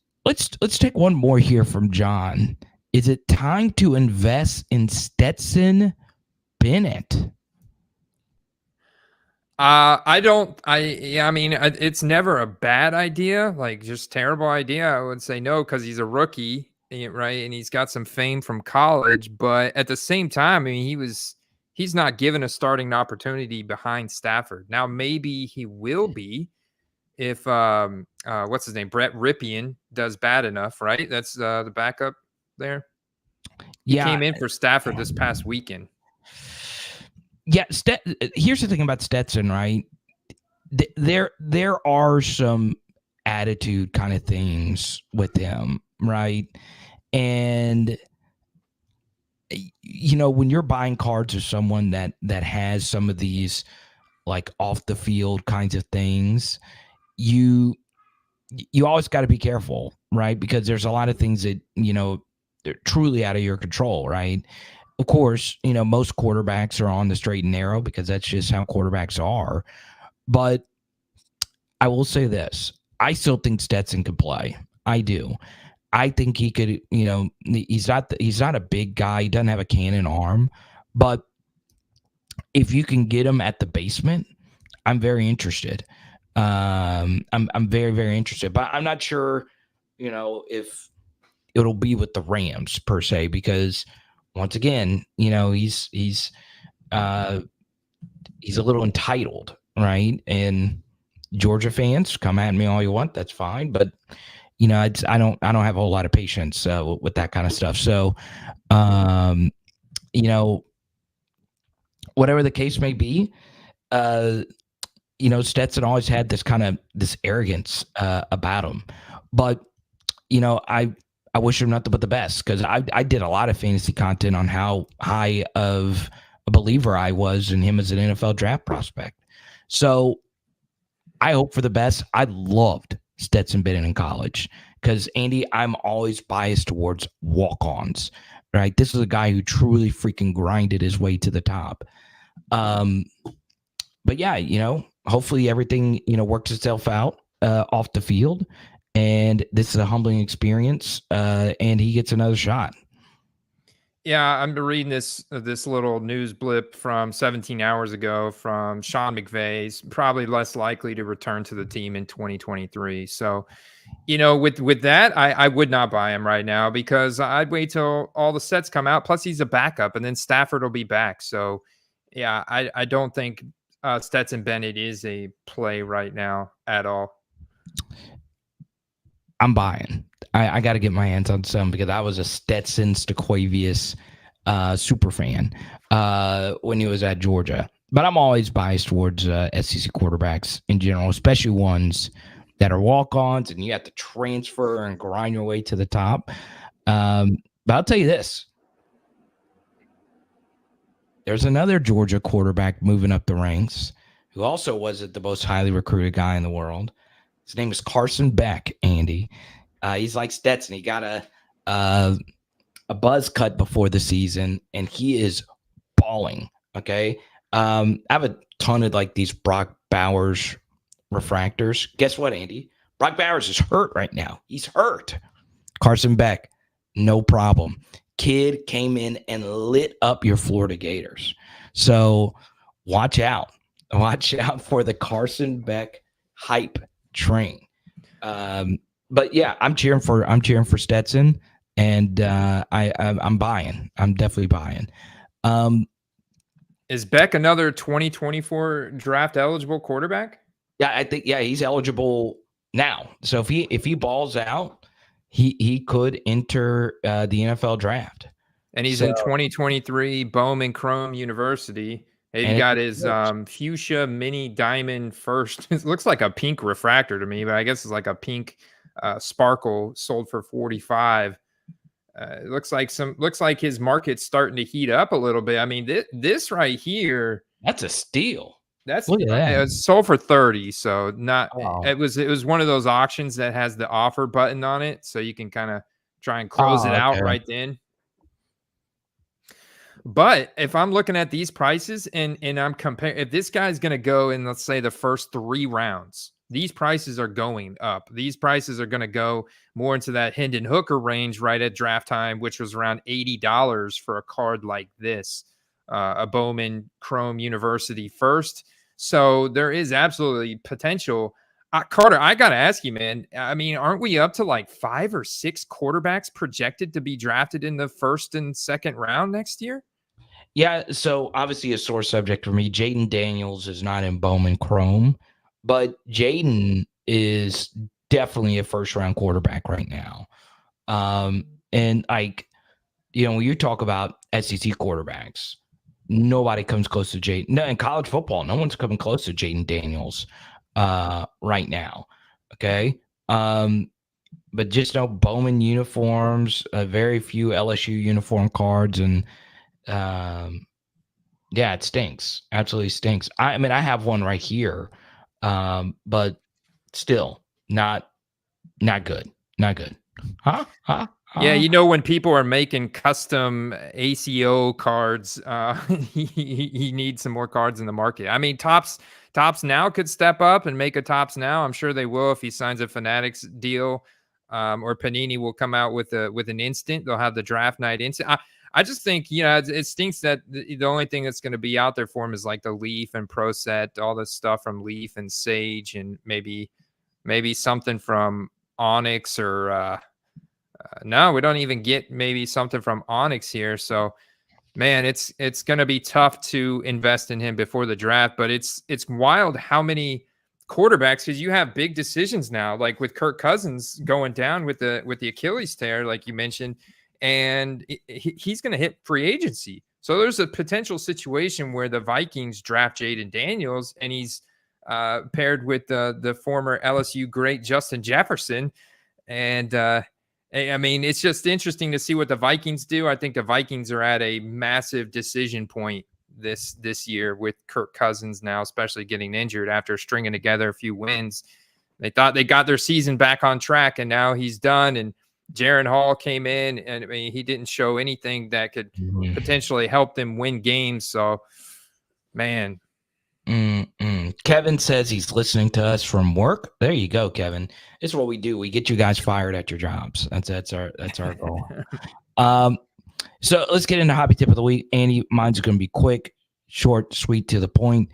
take one more here from John. Is it time to invest in Stetson Bennett? It's never a bad idea, like just terrible idea. I would say no, because he's a rookie, right? And he's got some fame from college, but at the same time, I mean, he's not given a starting opportunity behind Stafford. Now, maybe he will be if what's his name? Brett Ripien does bad enough, right? That's the backup there. He came in for Stafford this past weekend. Yeah, here's the thing about Stetson, right? There are some attitude kind of things with him, right? And when you're buying cards of someone that has some of these like off the field kinds of things, you always got to be careful, right? Because there's a lot of things that they're truly out of your control, right? Of course, most quarterbacks are on the straight and narrow because that's just how quarterbacks are. But I will say this. I still think Stetson could play. I do. I think he could, he's not a big guy. He doesn't have a cannon arm. But if you can get him at the basement, I'm very interested. I'm very, very interested. But I'm not sure, if it'll be with the Rams per se, because once again, he's a little entitled, right? And Georgia fans, come at me all you want, that's fine. But I don't have a whole lot of patience with that kind of stuff. So, whatever the case may be, Stetson always had this arrogance about him. But I wish him nothing but the best, because I did a lot of fantasy content on how high of a believer I was in him as an NFL draft prospect. So I hope for the best. I loved Stetson Bennett in college because, Andy, I'm always biased towards walk-ons, right? This is a guy who truly freaking grinded his way to the top. But yeah, hopefully everything, works itself out off the field. And this is a humbling experience, and he gets another shot. Yeah, I'm reading this little news blip from 17 hours ago from Sean McVay. He's probably less likely to return to the team in 2023. So, with that, I would not buy him right now, because I'd wait till all the sets come out. Plus, he's a backup, and then Stafford will be back. So, Yeah, I don't think Stetson Bennett is a play right now at all. I'm buying. I got to get my hands on some because I was a Stetson Staquavius super fan when he was at Georgia. But I'm always biased towards SEC quarterbacks in general, especially ones that are walk-ons and you have to transfer and grind your way to the top. But I'll tell you this. There's another Georgia quarterback moving up the ranks who also wasn't the most highly recruited guy in the world. His name is Carson Beck, Andy. He's like Stetson. He got a buzz cut before the season, and he is balling, okay? I have a ton of like these Brock Bowers refractors. Guess what, Andy? Brock Bowers is hurt right now. He's hurt. Carson Beck, no problem. Kid came in and lit up your Florida Gators. So watch out. Watch out for the Carson Beck hype train. But yeah, I'm cheering for Stetson, and I'm buying. I'm definitely buying. Is Beck another 2024 draft eligible quarterback? Yeah, I think he's eligible now. So if he balls out, he could enter the NFL draft. And he's in 2023 Bowman Chrome University. He got his fuchsia mini diamond first. It looks like a pink refractor to me, but I guess it's like a pink sparkle sold for 45. It looks like his market's starting to heat up a little bit. I mean, this right here, that's a steal. Look at that. It was sold for 30, so not. Oh. It was one of those auctions that has the offer button on it, so you can kind of try and close it out right then. But if I'm looking at these prices and I'm comparing, if this guy's going to go in, let's say, the first 3 rounds, these prices are going up. These prices are going to go more into that Hendon Hooker range right at draft time, which was around $80 for a card like this, a Bowman Chrome University first. So there is absolutely potential. Carter, I got to ask you, man. I mean, aren't we up to like 5 or 6 quarterbacks projected to be drafted in the first and second round next year? Yeah, so obviously a sore subject for me. Jaden Daniels is not in Bowman Chrome, but Jaden is definitely a first-round quarterback right now. And like, when you talk about SEC quarterbacks, nobody comes close to Jaden. No, in college football, no one's coming close to Jaden Daniels right now. Okay. But just Bowman uniforms, very few LSU uniform cards, and yeah, it stinks. Absolutely stinks. I mean, I have one right here, but still not good. Not good. Huh? Yeah, when people are making custom ACO cards, he needs some more cards in the market. I mean, Tops Now could step up and make a Tops Now. I'm sure they will if he signs a Fanatics deal, or Panini will come out with an instant. They'll have the draft night instant. I just think, it stinks that the only thing that's going to be out there for him is like the Leaf and Proce, all this stuff from Leaf and Sage, and maybe something from Onyx or no, we don't even get maybe something from Onyx here. So, man, it's going to be tough to invest in him before the draft. But it's wild how many quarterbacks, because you have big decisions now, like with Kirk Cousins going down with the Achilles tear, like you mentioned. And he's going to hit free agency. So there's a potential situation where the Vikings draft Jaden Daniels and he's paired with the former LSU great Justin Jefferson. And I mean, it's just interesting to see what the Vikings do. I think the Vikings are at a massive decision point this year with Kirk Cousins now, especially getting injured after stringing together a few wins. They thought they got their season back on track, and now he's done. And Jaron Hall came in, and I mean, he didn't show anything that could potentially help them win games. So, man. Kevin says he's listening to us from work. There you go, Kevin. This is what we do. We get you guys fired at your jobs. That's our goal. So let's get into hobby tip of the week. Andy, mine's going to be quick, short, sweet, to the point.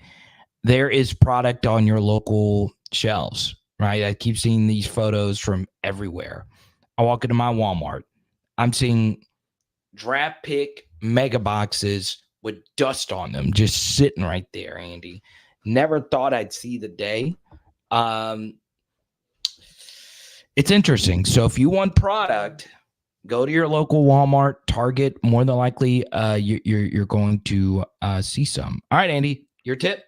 There is product on your local shelves, right? I keep seeing these photos from everywhere. I walk into my Walmart. I'm seeing draft pick mega boxes with dust on them, just sitting right there, Andy. Never thought I'd see the day. It's interesting. So if you want product, go to your local Walmart, Target. More than likely, you're going to see some. All right, Andy, your tip.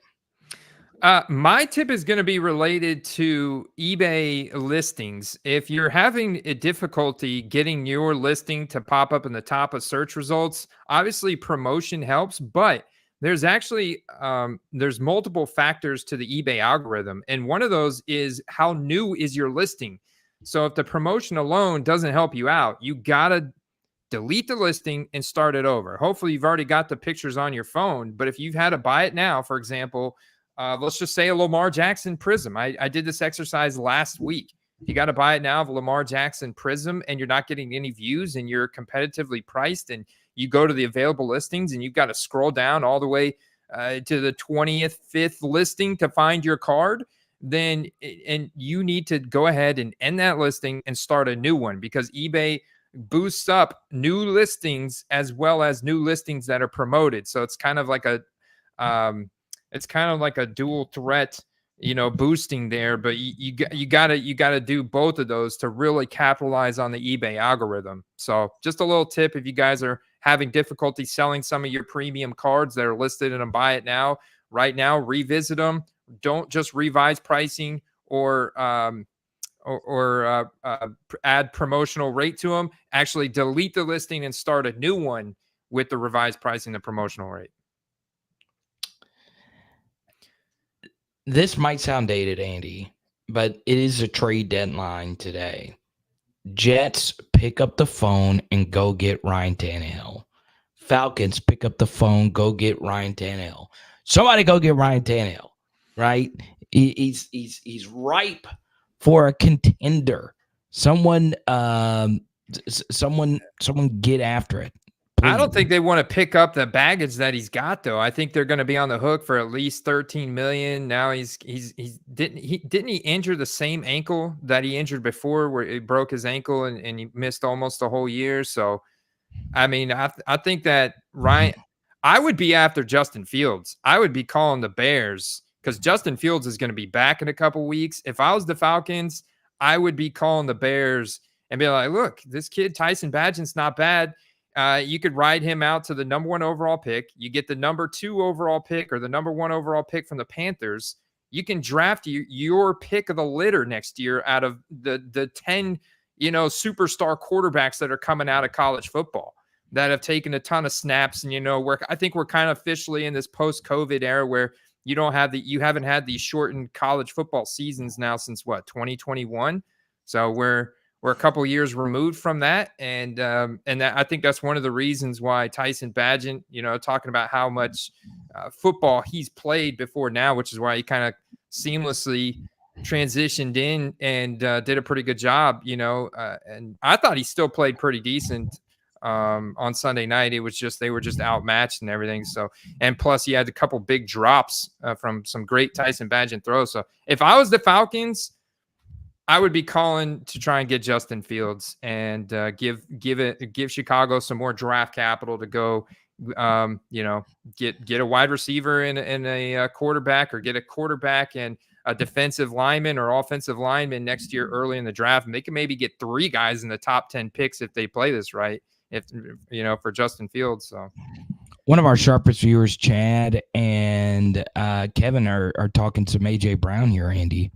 My tip is going to be related to eBay listings. If you're having a difficulty getting your listing to pop up in the top of search results, obviously promotion helps, but there's actually there's multiple factors to the eBay algorithm, and one of those is how new is your listing. So if the promotion alone doesn't help you out, you gotta delete the listing and start it over. Hopefully you've already got the pictures on your phone, but if you've had to buy it now, for example, let's just say a Lamar Jackson Prism. I did this exercise last week. You got to buy it now of a Lamar Jackson Prism and you're not getting any views and you're competitively priced, and you go to the available listings and you've got to scroll down all the way to the 20th, 5th listing to find your card, then and you need to go ahead and end that listing and start a new one, because eBay boosts up new listings as well as new listings that are promoted. So it's kind of like a dual threat, boosting there. But you gotta do both of those to really capitalize on the eBay algorithm. So just a little tip: if you guys are having difficulty selling some of your premium cards that are listed in a buy it now, right now, revisit them. Don't just revise pricing or add promotional rate to them. Actually delete the listing and start a new one with the revised pricing and promotional rate. This might sound dated, Andy, but it is a trade deadline today. Jets pick up the phone and go get Ryan Tannehill. Falcons pick up the phone, go get Ryan Tannehill. Somebody go get Ryan Tannehill, right? He's ripe for a contender. Someone get after it. Please. I don't think they want to pick up the baggage that he's got, though. I think they're going to be on the hook for at least $13 million. Now didn't he injure the same ankle that he injured before, where he broke his ankle and he missed almost a whole year? So, I mean, I think that Ryan, I would be after Justin Fields. I would be calling the Bears, because Justin Fields is going to be back in a couple weeks. If I was the Falcons, I would be calling the Bears and be like, look, this kid, Tyson Bagent's not bad. You could ride him out to the number 1 overall pick. You get the number 2 overall pick or the number 1 overall pick from the Panthers. You can draft your pick of the litter next year out of the 10, superstar quarterbacks that are coming out of college football that have taken a ton of snaps. And, I think we're kind of officially in this post-COVID era where you haven't had these shortened college football seasons now since 2021. So we're a couple years removed from that, and I think that's one of the reasons why Tyson Bagent, talking about how much football he's played before now, which is why he kind of seamlessly transitioned in and did a pretty good job, and I thought he still played pretty decent on Sunday night. It was just they were just outmatched and everything. So, and plus he had a couple big drops from some great Tyson Bagent throws. So if I was the Falcons, I would be calling to try and get Justin Fields and give Chicago some more draft capital to go, get a wide receiver and a quarterback, or get a quarterback and a defensive lineman or offensive lineman next year early in the draft. And they can maybe get 3 guys in the top 10 picks if they play this right, for Justin Fields. So one of our sharpest viewers, Chad and Kevin, are talking some AJ Brown here, Andy.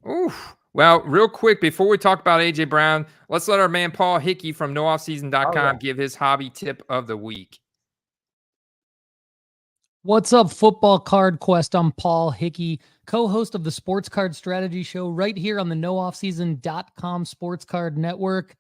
Oof. Well, real quick, before we talk about AJ Brown, let's let our man Paul Hickey from nooffseason.com give his hobby tip of the week. What's up, Football Card Quest? I'm Paul Hickey, co-host of the Sports Card Strategy Show right here on the nooffseason.com Sports Card Network.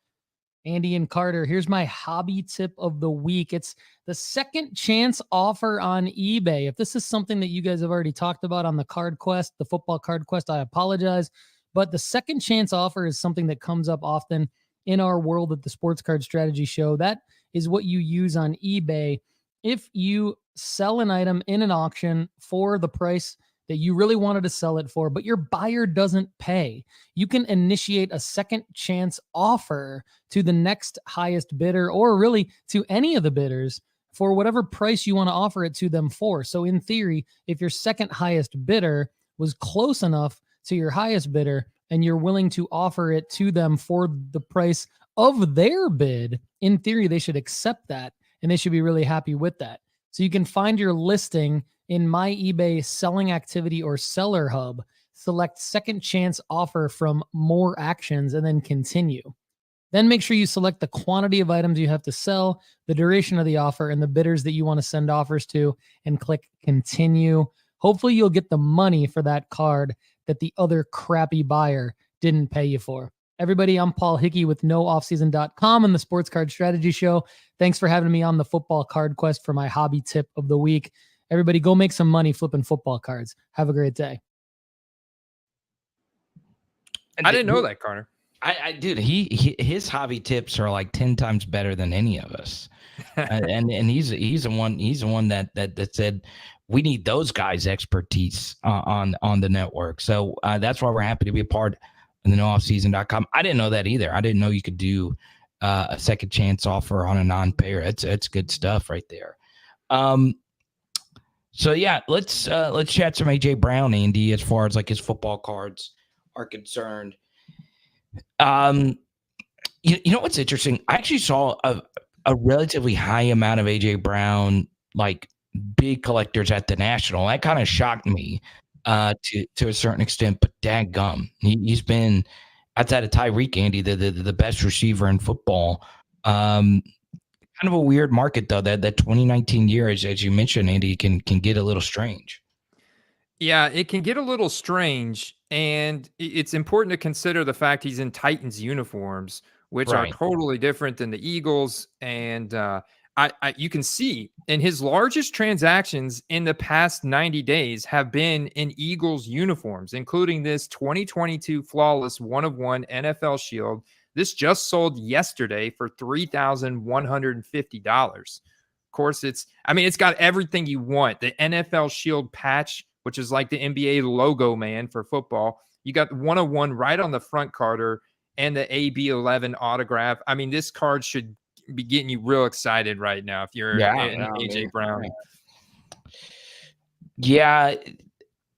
Andy and Carter, here's my hobby tip of the week. It's the second chance offer on eBay. If this is something that you guys have already talked about on the Card Quest, the Football Card Quest, I apologize. But the second chance offer is something that comes up often in our world at the Sports Card Strategy Show. That is what you use on eBay. If you sell an item in an auction for the price that you really wanted to sell it for, but your buyer doesn't pay, you can initiate a second chance offer to the next highest bidder, or really to any of the bidders, for whatever price you want to offer it to them for. So in theory, if your second highest bidder was close enough to your highest bidder and you're willing to offer it to them for the price of their bid, in theory, they should accept that and they should be really happy with that. So you can find your listing in My eBay Selling Activity or Seller Hub, select second chance offer from more actions, and then continue. Then make sure you select the quantity of items you have to sell, the duration of the offer, and the bidders that you want to send offers to, and click continue. Hopefully you'll get the money for that card that the other crappy buyer didn't pay you for. Everybody, I'm Paul Hickey with nooffseason.com and the Sports Card Strategy Show. Thanks for having me on the Football Card Quest for my hobby tip of the week. Everybody, go make some money flipping football cards. Have a great day. And I didn't know that, Carter. Dude, his hobby tips are like 10 times better than any of us. and he's the one that said we need those guys' expertise on the network. So that's why we're happy to be a part of the nooffseason.com. I didn't know that either. I didn't know you could do a second chance offer on a non-payer. It's good stuff right there. So yeah, let's chat some AJ Brown, Andy, as far as like his football cards are concerned. You know what's interesting? I actually saw a relatively high amount of AJ Brown, like big collectors at the National. That kind of shocked me to a certain extent, but dadgum, he's been outside of Tyreek, Andy, the best receiver in football. Kind of a weird market though. That 2019 year, as you mentioned, Andy, can get a little strange. Yeah, it can get a little strange, and it's important to consider the fact he's in Titans uniforms, which are totally different than the Eagles. And you can see in his largest transactions in the past 90 days have been in Eagles uniforms, including this 2022 flawless 1-of-1 NFL Shield. This just sold yesterday for $3,150. Of course, it's got everything you want. The NFL Shield patch, which is like the NBA logo, man, for football. You got 1-of-1 right on the front, Carter, and the AB11 autograph. I mean, this card should be getting you real excited right now if you're AJ Brown. Yeah,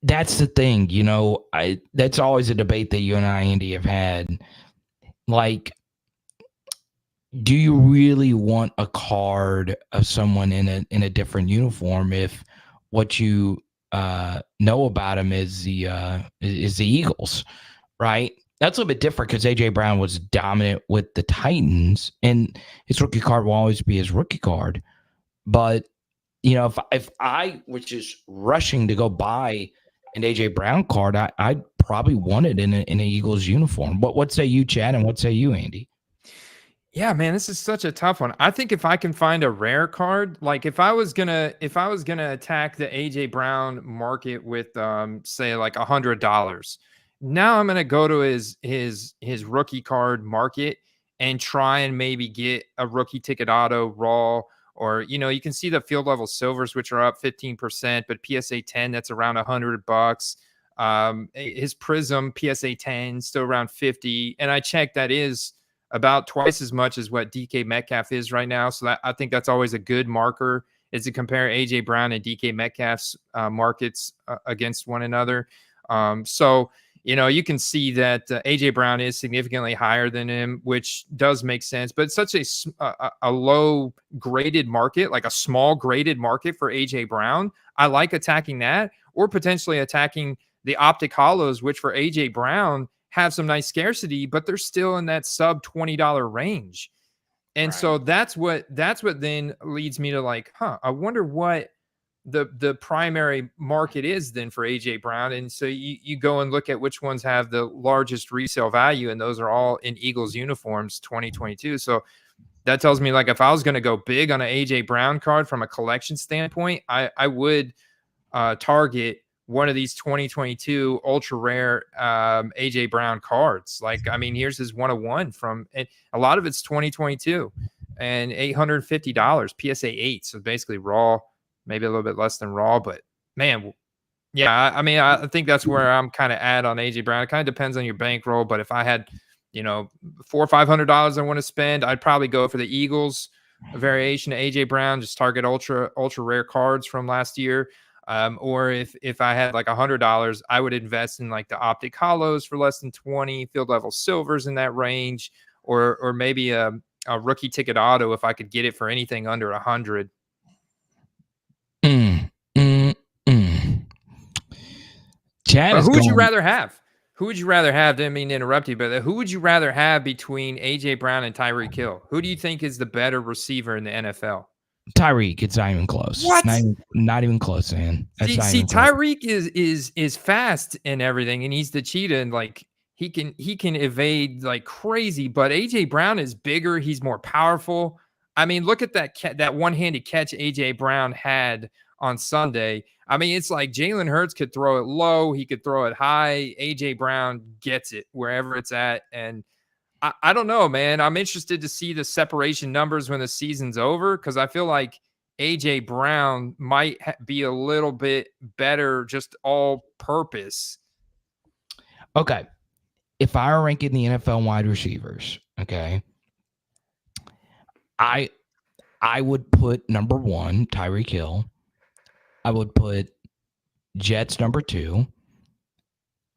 that's the thing. You know, that's always a debate that you and I, Andy, have had. Like, do you really want a card of someone in a different uniform if what you know about him is the Eagles, right? That's a little bit different because AJ Brown was dominant with the Titans, and his rookie card will always be his rookie card. But you know, if I was just rushing to go buy an AJ Brown card, I'd probably want it in an Eagles uniform. But what say you, Chad, and what say you, Andy? Yeah, man, this is such a tough one. I think if I can find a rare card, like if I was gonna attack the AJ Brown market with say like $100, now I'm gonna go to his rookie card market and try and maybe get a rookie ticket auto raw, or you can see the field level silvers, which are up 15%, but PSA 10 that's around $100. His Prism PSA 10 still around 50, and I checked that is about twice as much as what DK Metcalf is right now. So I think that's always a good marker, is to compare AJ Brown and DK Metcalf's markets against one another. So you can see that AJ Brown is significantly higher than him, which does make sense. But it's such a low graded market, like a small graded market for AJ Brown. I like attacking that, or potentially attacking the optic hollows, which for AJ Brown have some nice scarcity, but they're still in that sub $20 range. And so that's what then leads me to like, I wonder what the primary market is then for AJ Brown. And so you go and look at which ones have the largest resale value, and those are all in Eagles uniforms 2022. So that tells me, like, if I was going to go big on an AJ Brown card from a collection standpoint, I would target one of these 2022 ultra rare AJ Brown cards. Like, I mean, here's his 1-of-1 from it. A lot of it's 2022 and $850 PSA 8. So basically raw, maybe a little bit less than raw, but man, yeah, I mean, I think that's where I'm kind of at on AJ Brown. It kind of depends on your bankroll, but if I had, $400 or $500 I want to spend, I'd probably go for the Eagles. variation of AJ Brown, just target ultra rare cards from last year. Or if I had like $100, I would invest in like the optic hollows for less than 20, field level silvers in that range, or maybe a rookie ticket auto if I could get it for anything under 100. Chad, who would you rather have? Who would you rather have? Didn't mean to interrupt you, but who would you rather have between AJ Brown and Tyreek Hill? Who do you think is the better receiver in the NFL? Tyreek, it's not even close. What? Not even close, man. See, Tyreek is fast and everything, and he's the cheetah, and like he can evade like crazy. But AJ Brown is bigger. He's more powerful. I mean, look at that one-handed catch AJ Brown had on Sunday. I mean, it's like Jalen Hurts could throw it low, he could throw it high. AJ Brown gets it wherever it's at, and I don't know, man. I'm interested to see the separation numbers when the season's over, because I feel like AJ Brown might be a little bit better, just all purpose. Okay. If I were ranking the NFL wide receivers, okay, I would put number 1, Tyreek Hill. I would put Jets number 2.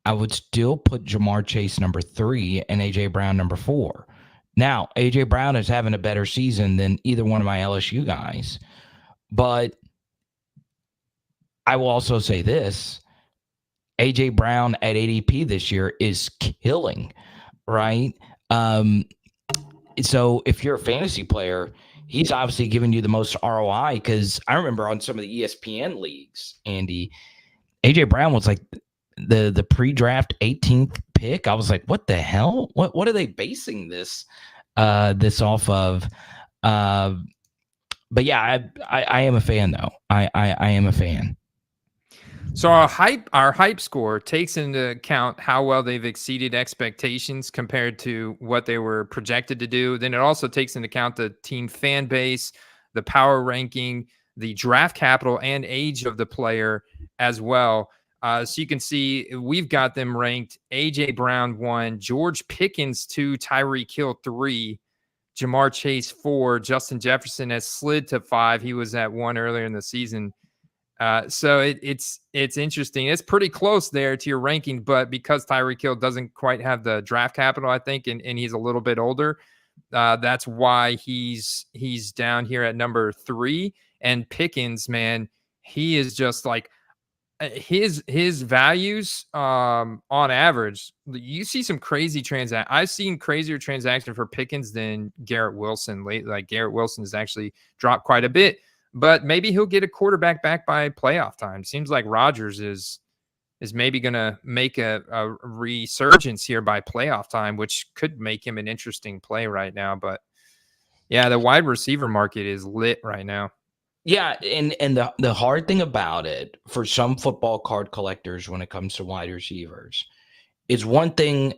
I would still put Jamar Chase number 3 and AJ Brown number 4. Now, AJ Brown is having a better season than either one of my LSU guys. But I will also say this. AJ Brown at ADP this year is killing, right? So if you're a fantasy player, he's obviously giving you the most ROI, because I remember on some of the ESPN leagues, Andy, AJ Brown was like the pre-draft 18th pick. I was like, what the hell? What are they basing this off of? But yeah, I am a fan though. I am a fan. So our hype score takes into account how well they've exceeded expectations compared to what they were projected to do. Then it also takes into account the team fan base, the power ranking, the draft capital, and age of the player as well. So you can see we've got them ranked AJ Brown 1, George Pickens 2, Tyreek Hill 3, Jamar Chase 4, Justin Jefferson has slid to 5. He was at 1 earlier in the season. So it's interesting. It's pretty close there to your ranking, but because Tyreek Hill doesn't quite have the draft capital, I think, and he's a little bit older, that's why he's down here at number 3. And Pickens, man, he is just like his values on average. You see some crazy I've seen crazier transaction for Pickens than Garrett Wilson late. Like Garrett Wilson has actually dropped quite a bit. But maybe he'll get a quarterback back by playoff time. Seems like Rodgers is maybe going to make a resurgence here by playoff time, which could make him an interesting play right now. But yeah, the wide receiver market is lit right now. Yeah, and the hard thing about it for some football card collectors when it comes to wide receivers is one thing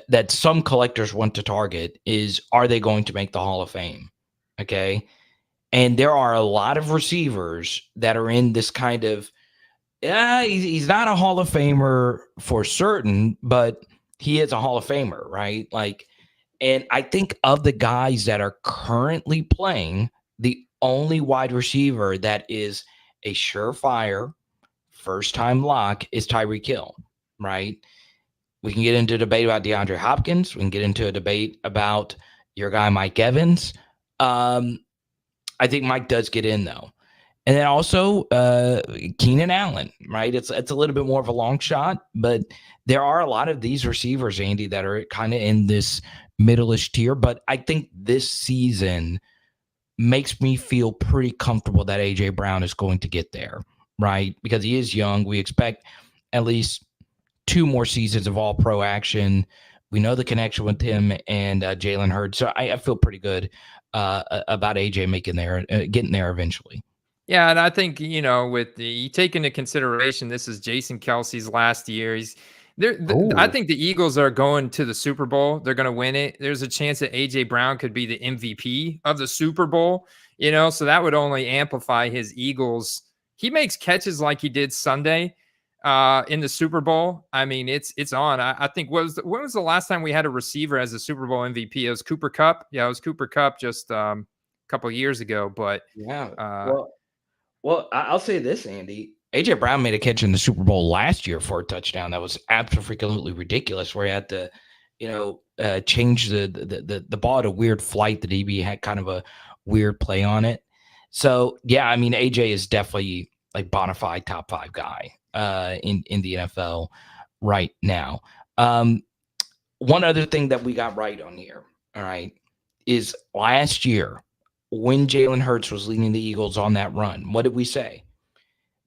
that some collectors want to target is, are they going to make the Hall of Fame? Okay. And there are a lot of receivers that are in this kind of, he's not a Hall of Famer for certain, but he is a Hall of Famer, right? Like, and I think of the guys that are currently playing, the only wide receiver that is a surefire first-time lock is Tyreek Hill, right? We can get into a debate about DeAndre Hopkins. We can get into a debate about your guy Mike Evans. I think Mike does get in though. And then also Keenan Allen, right? It's a little bit more of a long shot, but there are a lot of these receivers, Andy, that are kind of in this middle-ish tier. But I think this season makes me feel pretty comfortable that AJ Brown is going to get there, right? Because he is young. We expect at least 2 more seasons of all-pro action. We know the connection with him and Jalen Hurts. So I feel pretty good about AJ getting there eventually. Yeah, and I think, with you take into consideration this is Jason Kelsey's last year. I think the Eagles are going to the Super Bowl. They're going to win it. There's a chance that AJ Brown could be the MVP of the Super Bowl, so that would only amplify his Eagles. He makes catches like he did Sunday. in the Super Bowl. I mean, it's on. I think when was the last time we had a receiver as a Super Bowl MVP? It was Cooper Kupp. Yeah, it was Cooper Kupp just a couple of years ago. But well, I'll say this, Andy. AJ Brown made a catch in the Super Bowl last year for a touchdown that was absolutely ridiculous, where he had to, change the ball at a weird flight. The DB had kind of a weird play on it. So yeah, I mean, AJ is definitely like bona fide top 5 guy in the NFL right now. One other thing that we got right on here, all right, is last year when Jalen Hurts was leading the Eagles on that run, what did we say?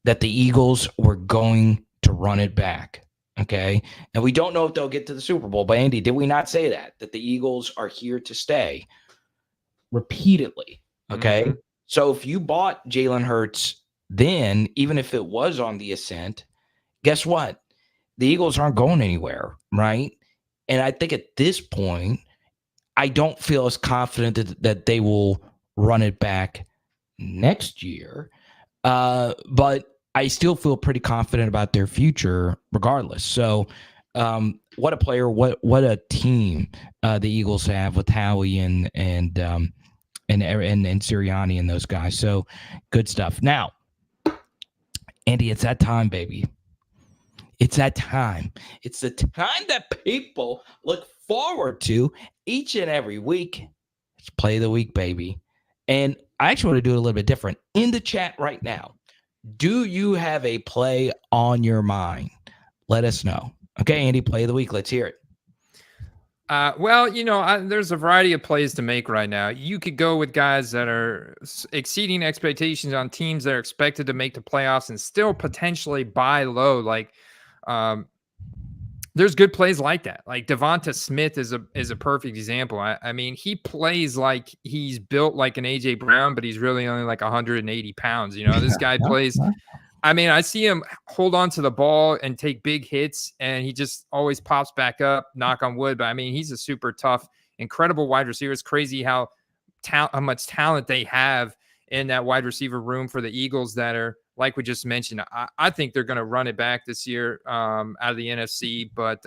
That the Eagles were going to run it back. Okay. And we don't know if they'll get to the Super Bowl, but Andy, did we not say that the Eagles are here to stay repeatedly? Okay. Mm-hmm. So if you bought Jalen Hurts then, even if it was on the ascent, guess what? The Eagles aren't going anywhere. Right. And I think at this point, I don't feel as confident that they will run it back next year. But I still feel pretty confident about their future regardless. So what a player, what a team the Eagles have with Howie and Sirianni and those guys. So good stuff. Now, Andy, it's that time, baby. It's that time. It's the time that people look forward to each and every week. It's play of the week, baby. And I actually want to do it a little bit different. In the chat right now, do you have a play on your mind? Let us know. Okay, Andy, play of the week. Let's hear it. Well, there's a variety of plays to make right now. You could go with guys that are exceeding expectations on teams that are expected to make the playoffs and still potentially buy low. Like, there's good plays like that. Like Devonta Smith is a perfect example. I mean, he plays like he's built like an AJ Brown, but he's really only like 180 pounds. This guy plays. I mean, I see him hold on to the ball and take big hits, and he just always pops back up, knock on wood. But I mean, he's a super tough, incredible wide receiver. It's crazy how much talent they have in that wide receiver room for the Eagles that are, like we just mentioned. I think they're going to run it back this year out of the NFC, but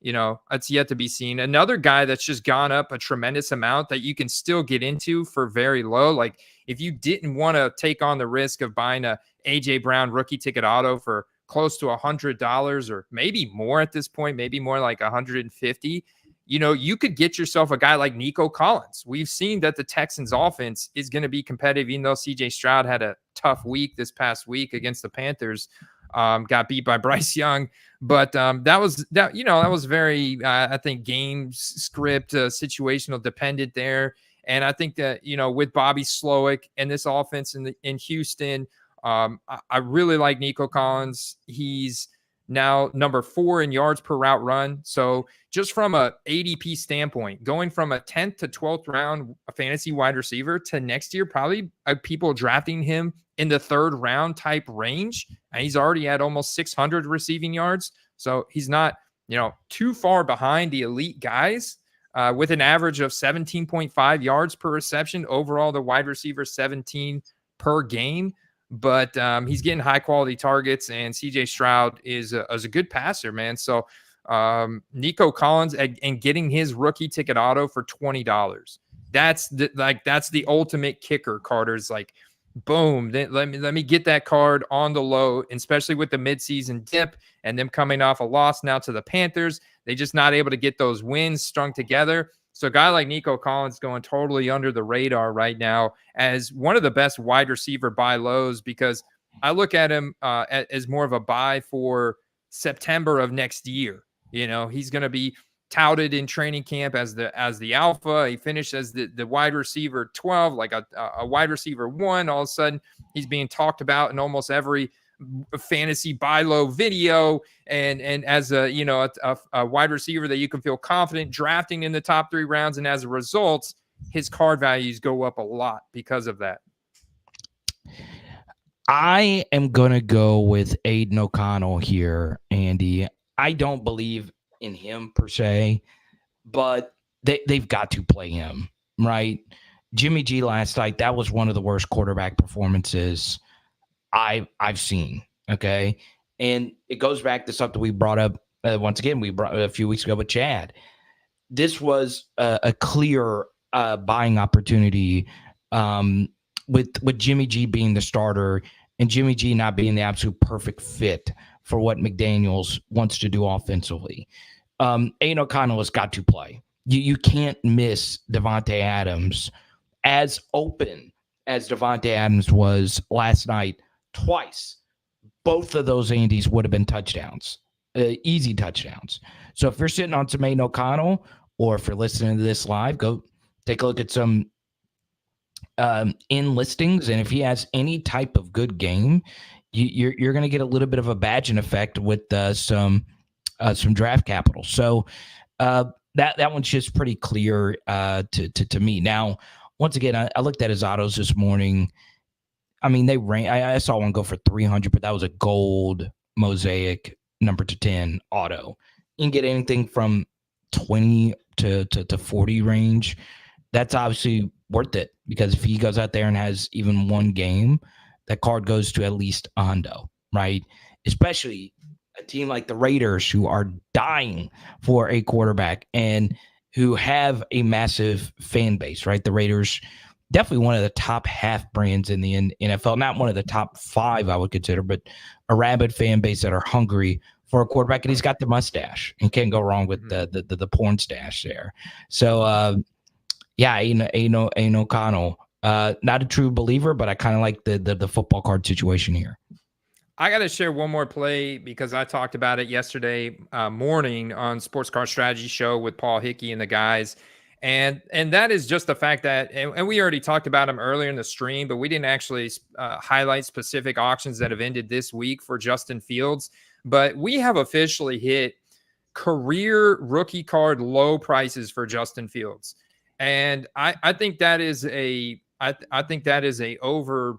it's yet to be seen. Another guy that's just gone up a tremendous amount that you can still get into for very low. Like if you didn't want to take on the risk of buying a AJ Brown rookie ticket auto for close to $100 or maybe more at this point, maybe more like 150, you could get yourself a guy like Nico Collins. We've seen that the Texans offense is going to be competitive, even though CJ Stroud had a tough week this past week against the Panthers, got beat by Bryce Young. But that was very, I think, game script, situational dependent there. And I think that, with Bobby Slowick and this offense in Houston, I really like Nico Collins. He's now number 4 in yards per route run. So just from a ADP standpoint, going from a 10th to 12th round fantasy wide receiver to next year, probably people drafting him in the 3rd round type range. And he's already at almost 600 receiving yards. So he's not, too far behind the elite guys with an average of 17.5 yards per reception. Overall, the wide receiver 17 per game. But he's getting high quality targets, and CJ Stroud is a good passer, man. So Nico Collins and getting his rookie ticket auto for $20. That's the ultimate kicker. Carter's like, boom. Let me get that card on the low, especially with the midseason dip and them coming off a loss now to the Panthers. They just not able to get those wins strung together. So a guy like Nico Collins going totally under the radar right now as one of the best wide receiver buy lows, because I look at him as more of a buy for September of next year. He's going to be touted in training camp as the alpha. He finished as the wide receiver 12, like a wide receiver 1. All of a sudden, he's being talked about in almost every fantasy buy low video, and as a wide receiver that you can feel confident drafting in the top 3 rounds, and as a result, his card values go up a lot because of that. I am gonna go with Aiden O'Connell here, Andy. I don't believe in him per se, but they've got to play him, right? Jimmy G last night, that was one of the worst quarterback performances I've seen. Okay. And it goes back to something we brought up once again. We brought a few weeks ago with Chad. This was a clear buying opportunity with Jimmy G being the starter and Jimmy G not being the absolute perfect fit for what McDaniels wants to do offensively. Aiden O'Connell has got to play. You can't miss Devontae Adams. As open as Devontae Adams was last night, twice, both of those Andes would have been touchdowns, easy touchdowns. So if you're sitting on some Aiden O'Connell, or if you're listening to this live, go take a look at some in listings, and if he has any type of good game, you're going to get a little bit of a badging effect with some draft capital. So that one's just pretty clear to me. Now, once again, I looked at his autos this morning. I mean, they ran. I saw one go for 300, but that was a gold mosaic number to 10 auto. You can get anything from 20 to 40 range. That's obviously worth it, because if he goes out there and has even one game, that card goes to at least a hundo, right? Especially a team like the Raiders, who are dying for a quarterback and who have a massive fan base, right? The Raiders, definitely one of the top half brands in the NFL, not one of the top 5 I would consider, but a rabid fan base that are hungry for a quarterback, and he's got the mustache, and can't go wrong with the porn stash there. So, yeah, Aiden O'Connell, not a true believer, but I kind of like the football card situation here. I got to share one more play because I talked about it yesterday morning on Sports Card Strategy Show with Paul Hickey and the guys. And that is just the fact that, and we already talked about him earlier in the stream, but we didn't actually highlight specific auctions that have ended this week for Justin Fields. But we have officially hit career rookie card low prices for Justin Fields. And I think that is a over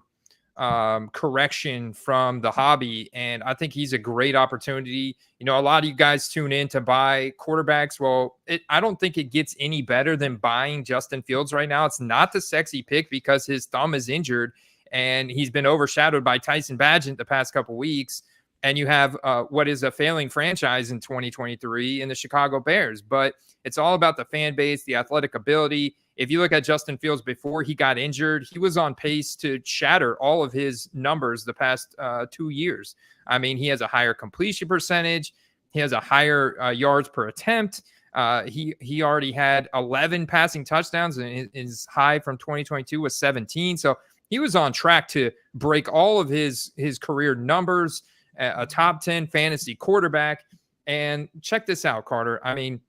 correction from the hobby, and I think he's a great opportunity. You know, a lot of you guys tune in to buy quarterbacks. Well, I don't think it gets any better than buying Justin Fields right now. It's not the sexy pick because his thumb is injured and he's been overshadowed by Tyson Bagent the past couple weeks. And you have what is a failing franchise in 2023 in the Chicago Bears. But it's all about the fan base, the athletic ability. If you look at Justin Fields before he got injured, he was on pace to shatter all of his numbers the past 2 years. I mean, he has a higher completion percentage. He has a higher yards per attempt. He already had 11 passing touchdowns, and his high from 2022 was 17. So he was on track to break all of his career numbers, a top 10 fantasy quarterback. And check this out, Carter. I mean,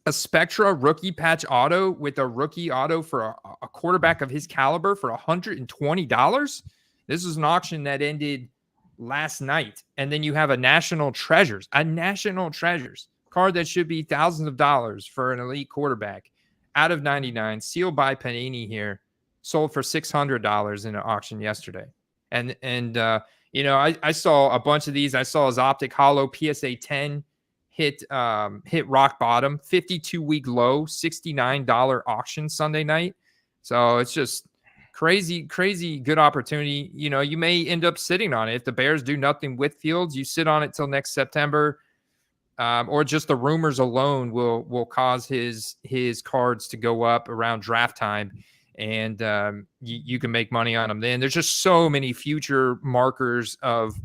a Spectra rookie patch auto with a rookie auto for a quarterback of his caliber for $120. This is an auction that ended last night. And then you have a National Treasures card that should be thousands of dollars for an elite quarterback out of 99, sealed by Panini here, sold for $600 in an auction yesterday. And you know, I saw a bunch of these. I saw his Optic Hollow PSA 10 hit rock bottom, 52-week low, $69 auction Sunday night. So it's just crazy good opportunity. You know, you may end up sitting on it. If the Bears do nothing with Fields, you sit on it till next September, or just the rumors alone will cause his cards to go up around draft time. And you can make money on them then. There's just so many future markers of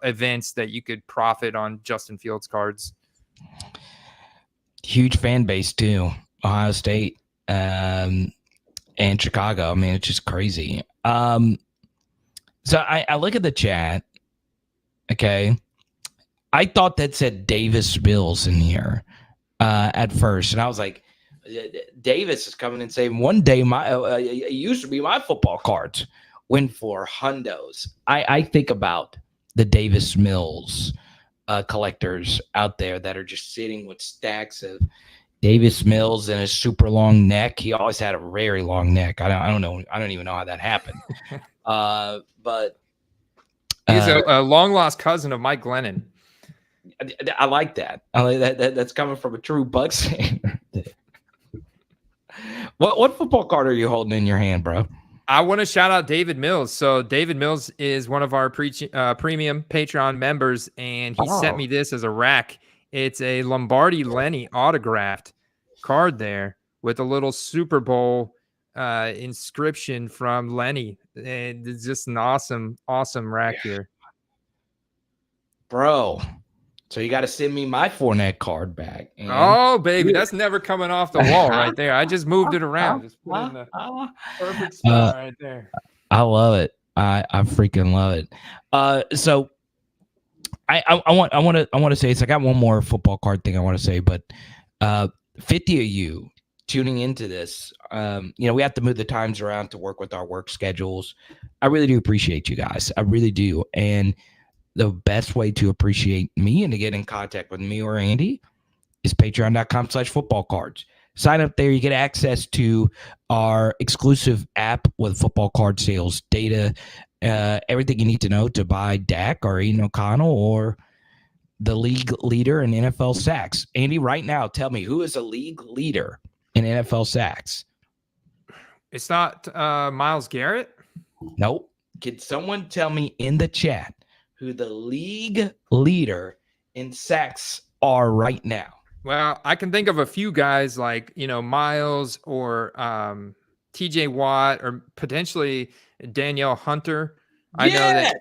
events that you could profit on Justin Fields cards. Huge fan base too, Ohio State and Chicago. I mean, it's just crazy. So I look at the chat. Okay, I thought that said Davis Mills in here at first, and I was like, Davis is coming and saying one day it used to be my football cards went for hundos. I think about the Davis Mills collectors out there that are just sitting with stacks of Davis Mills and a super long neck. He always had a very long neck. I don't know. I don't even know how that happened. But he's a long lost cousin of Mike Glennon. I like that. I like that. That's coming from a true Bucks fan. What football card are you holding in your hand, bro? I want to shout out David Mills. So David Mills is one of our premium Patreon members, and he sent me this as a rack. It's a Lombardi Lenny autographed card there with a little Super Bowl inscription from Lenny. And it's just an awesome rack here. Bro. So you got to send me my Fournette card back. And oh, baby, that's never coming off the wall right there. I just moved it around. Just put it in the perfect spot right there. I love it. I freaking love it. So I want to say this. I got one more football card thing I want to say, but 50 of you tuning into this, we have to move the times around to work with our work schedules. I really do appreciate you guys. I really do. And the best way to appreciate me and to get in contact with me or Andy is patreon.com/football cards. Sign up there. You get access to our exclusive app with football card sales data, everything you need to know to buy Dak or Aiden O'Connell or the league leader in NFL sacks. Andy, right now, tell me, who is a league leader in NFL sacks? It's not Myles Garrett? Nope. Can someone tell me in the chat who the league leader in sacks are right now? Well, I can think of a few guys like, Miles or TJ Watt or potentially Danielle Hunter. I know that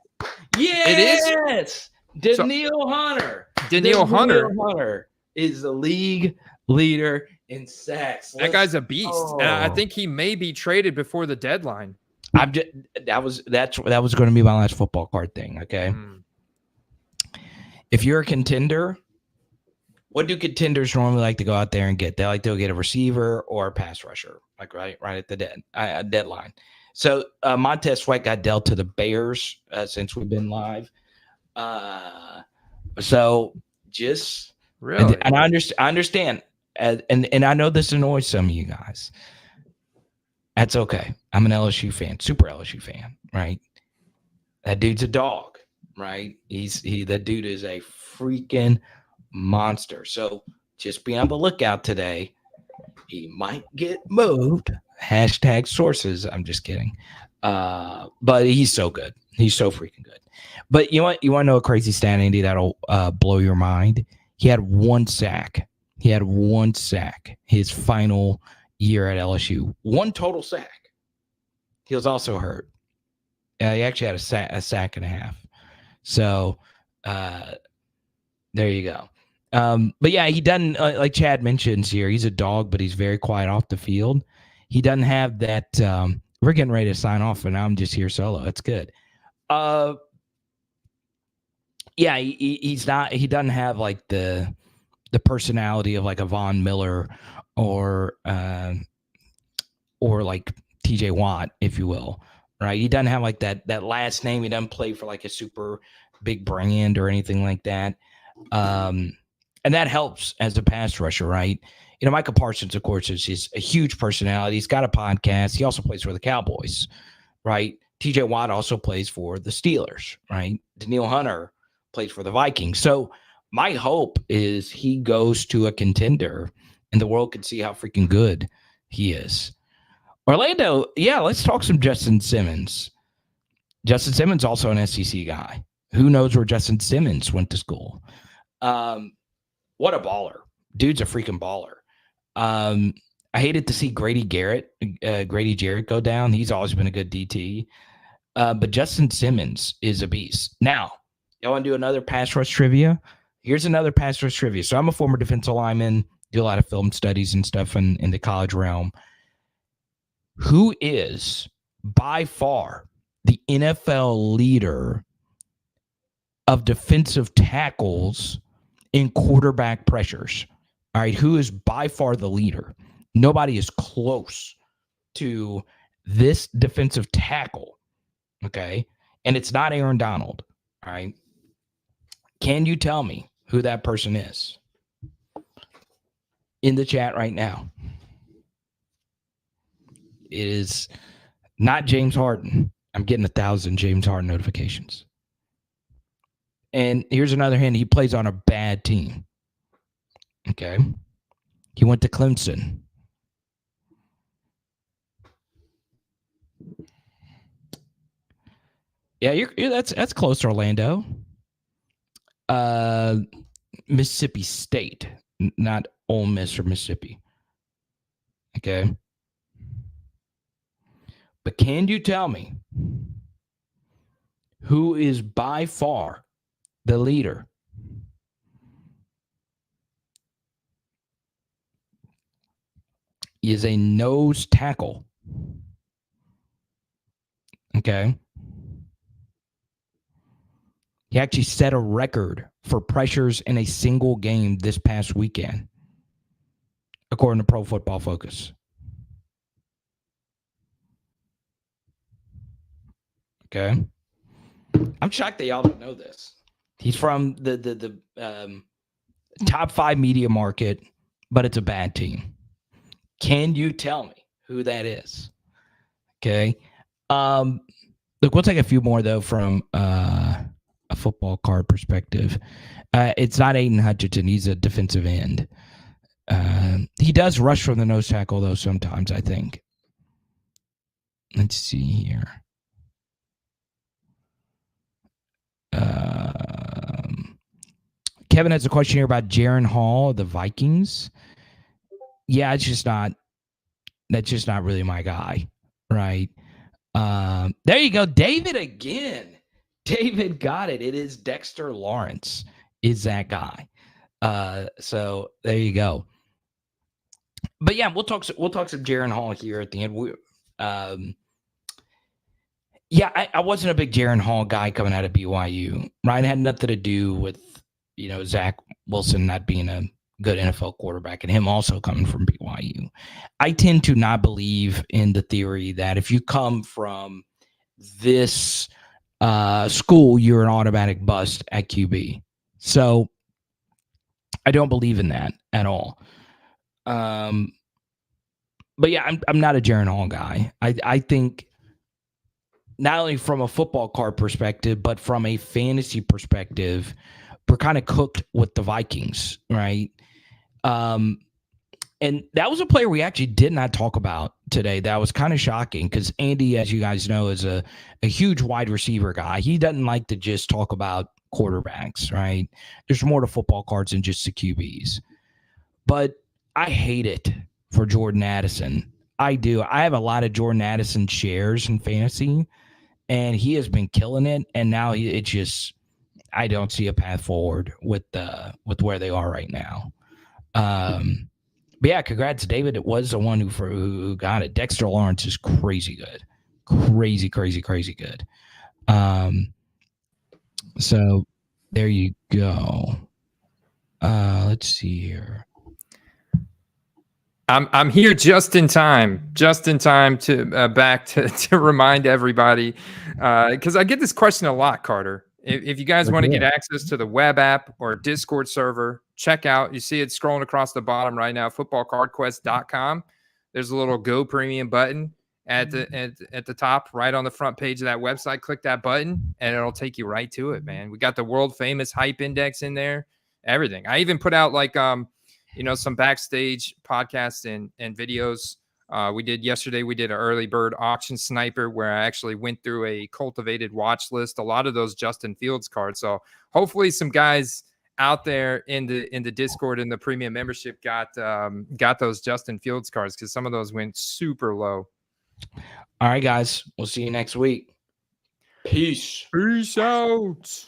it is. Danielle Hunter. Danielle Hunter is the league leader in sacks. That guy's a beast. And I think he may be traded before the deadline. That was going to be my last football card thing. Okay. If you're a contender, what do contenders normally like to go out there and get? They like to get a receiver or a pass rusher, like right at the deadline. So Montez Sweat got dealt to the Bears since we've been live. So just really, and I understand, and I know this annoys some of you guys. That's okay. I'm an LSU fan, super LSU fan, right? That dude's a dog, right? That dude is a freaking monster. So just be on the lookout today. He might get moved. Hashtag sources. I'm just kidding. But he's so good. He's so freaking good. But you want to know a crazy stat, Andy, that'll blow your mind? He had one sack. His final year at LSU. One total sack. He was also hurt. He actually had a sack and a half. So there you go. But yeah, he doesn't, like Chad mentions here, he's a dog, but he's very quiet off the field. He doesn't have that. We're getting ready to sign off, and now I'm just here solo. That's good. Yeah, he's not. He doesn't have like the personality of like a Von Miller or like TJ Watt, if you will, right? He doesn't have like that last name. He doesn't play for like a super big brand or anything like that. And that helps as a pass rusher, right? Micah Parsons, of course, is a huge personality. He's got a podcast. He also plays for the Cowboys, right? TJ Watt also plays for the Steelers, right? Danielle Hunter plays for the Vikings. So my hope is he goes to a contender and the world can see how freaking good he is. Orlando, yeah, let's talk some Justin Simmons. Justin Simmons also an SEC guy. Who knows where Justin Simmons went to school? What a baller. Dude's a freaking baller. I hated to see Grady Jarrett go down. He's always been a good DT. But Justin Simmons is a beast. Now, y'all want to do another pass rush trivia? Here's another pass rush trivia. So I'm a former defensive lineman, do a lot of film studies and stuff in the college realm. Who is by far the NFL leader of defensive tackles in quarterback pressures? All right, who is by far the leader? Nobody is close to this defensive tackle, okay? And it's not Aaron Donald, all right? Can you tell me who that person is? In the chat right now. It is not James Harden. I'm getting 1,000 James Harden notifications. And here's another hint. He plays on a bad team. Okay. He went to Clemson. Yeah, that's close to Orlando. Mississippi State, not Ole Miss or Mississippi. Okay. But can you tell me who is by far the leader? He is a nose tackle. Okay. He actually set a record for pressures in a single game this past weekend, according to Pro Football Focus. Okay. I'm shocked that y'all don't know this. He's from the top 5 media market, but it's a bad team. Can you tell me who that is? Okay. Look, we'll take a few more, though, from a football card perspective. It's not Aiden Hutchinson. He's a defensive end. He does rush from the nose tackle, though, sometimes, I think. Let's see here. Kevin has a question here about Jaren Hall of the Vikings. Yeah, that's just not really my guy, right? There you go. David again. David got it. It is Dexter Lawrence is that guy. So there you go. But yeah, we'll talk some Jaren Hall here at the end. Yeah, I wasn't a big Jaren Hall guy coming out of BYU. Ryan had nothing to do with, Zach Wilson not being a good NFL quarterback and him also coming from BYU. I tend to not believe in the theory that if you come from this school, you're an automatic bust at QB. So I don't believe in that at all. But yeah, I'm not a Jaren Hall guy. I think not only from a football card perspective, but from a fantasy perspective, we're kind of cooked with the Vikings, right? And that was a player we actually did not talk about today. That was kind of shocking because Andy, as you guys know, is a huge wide receiver guy. He doesn't like to just talk about quarterbacks, right? There's more to football cards than just the QBs. But I hate it for Jordan Addison. I do. I have a lot of Jordan Addison shares in fantasy, and he has been killing it. And now I don't see a path forward with where they are right now. But yeah, congrats, David. It was the one who got it. Dexter Lawrence is crazy good. Crazy good. So there you go. Let's see here. I'm here just in time to back to remind everybody, because I get this question a lot, Carter. If you guys want to get access to the web app or Discord server, check out. You see it scrolling across the bottom right now, footballcardquest.com. There's a little Go Premium button at the top, right on the front page of that website. Click that button, and it'll take you right to it, man. We got the world famous hype index in there, everything. I even put out some backstage podcasts and videos. We did an early bird auction sniper where I actually went through a cultivated watch list, a lot of those Justin Fields cards. So hopefully some guys out there in the Discord and the premium membership got those Justin Fields cards, because some of those went super low. All right, guys, we'll see you next week. Peace out.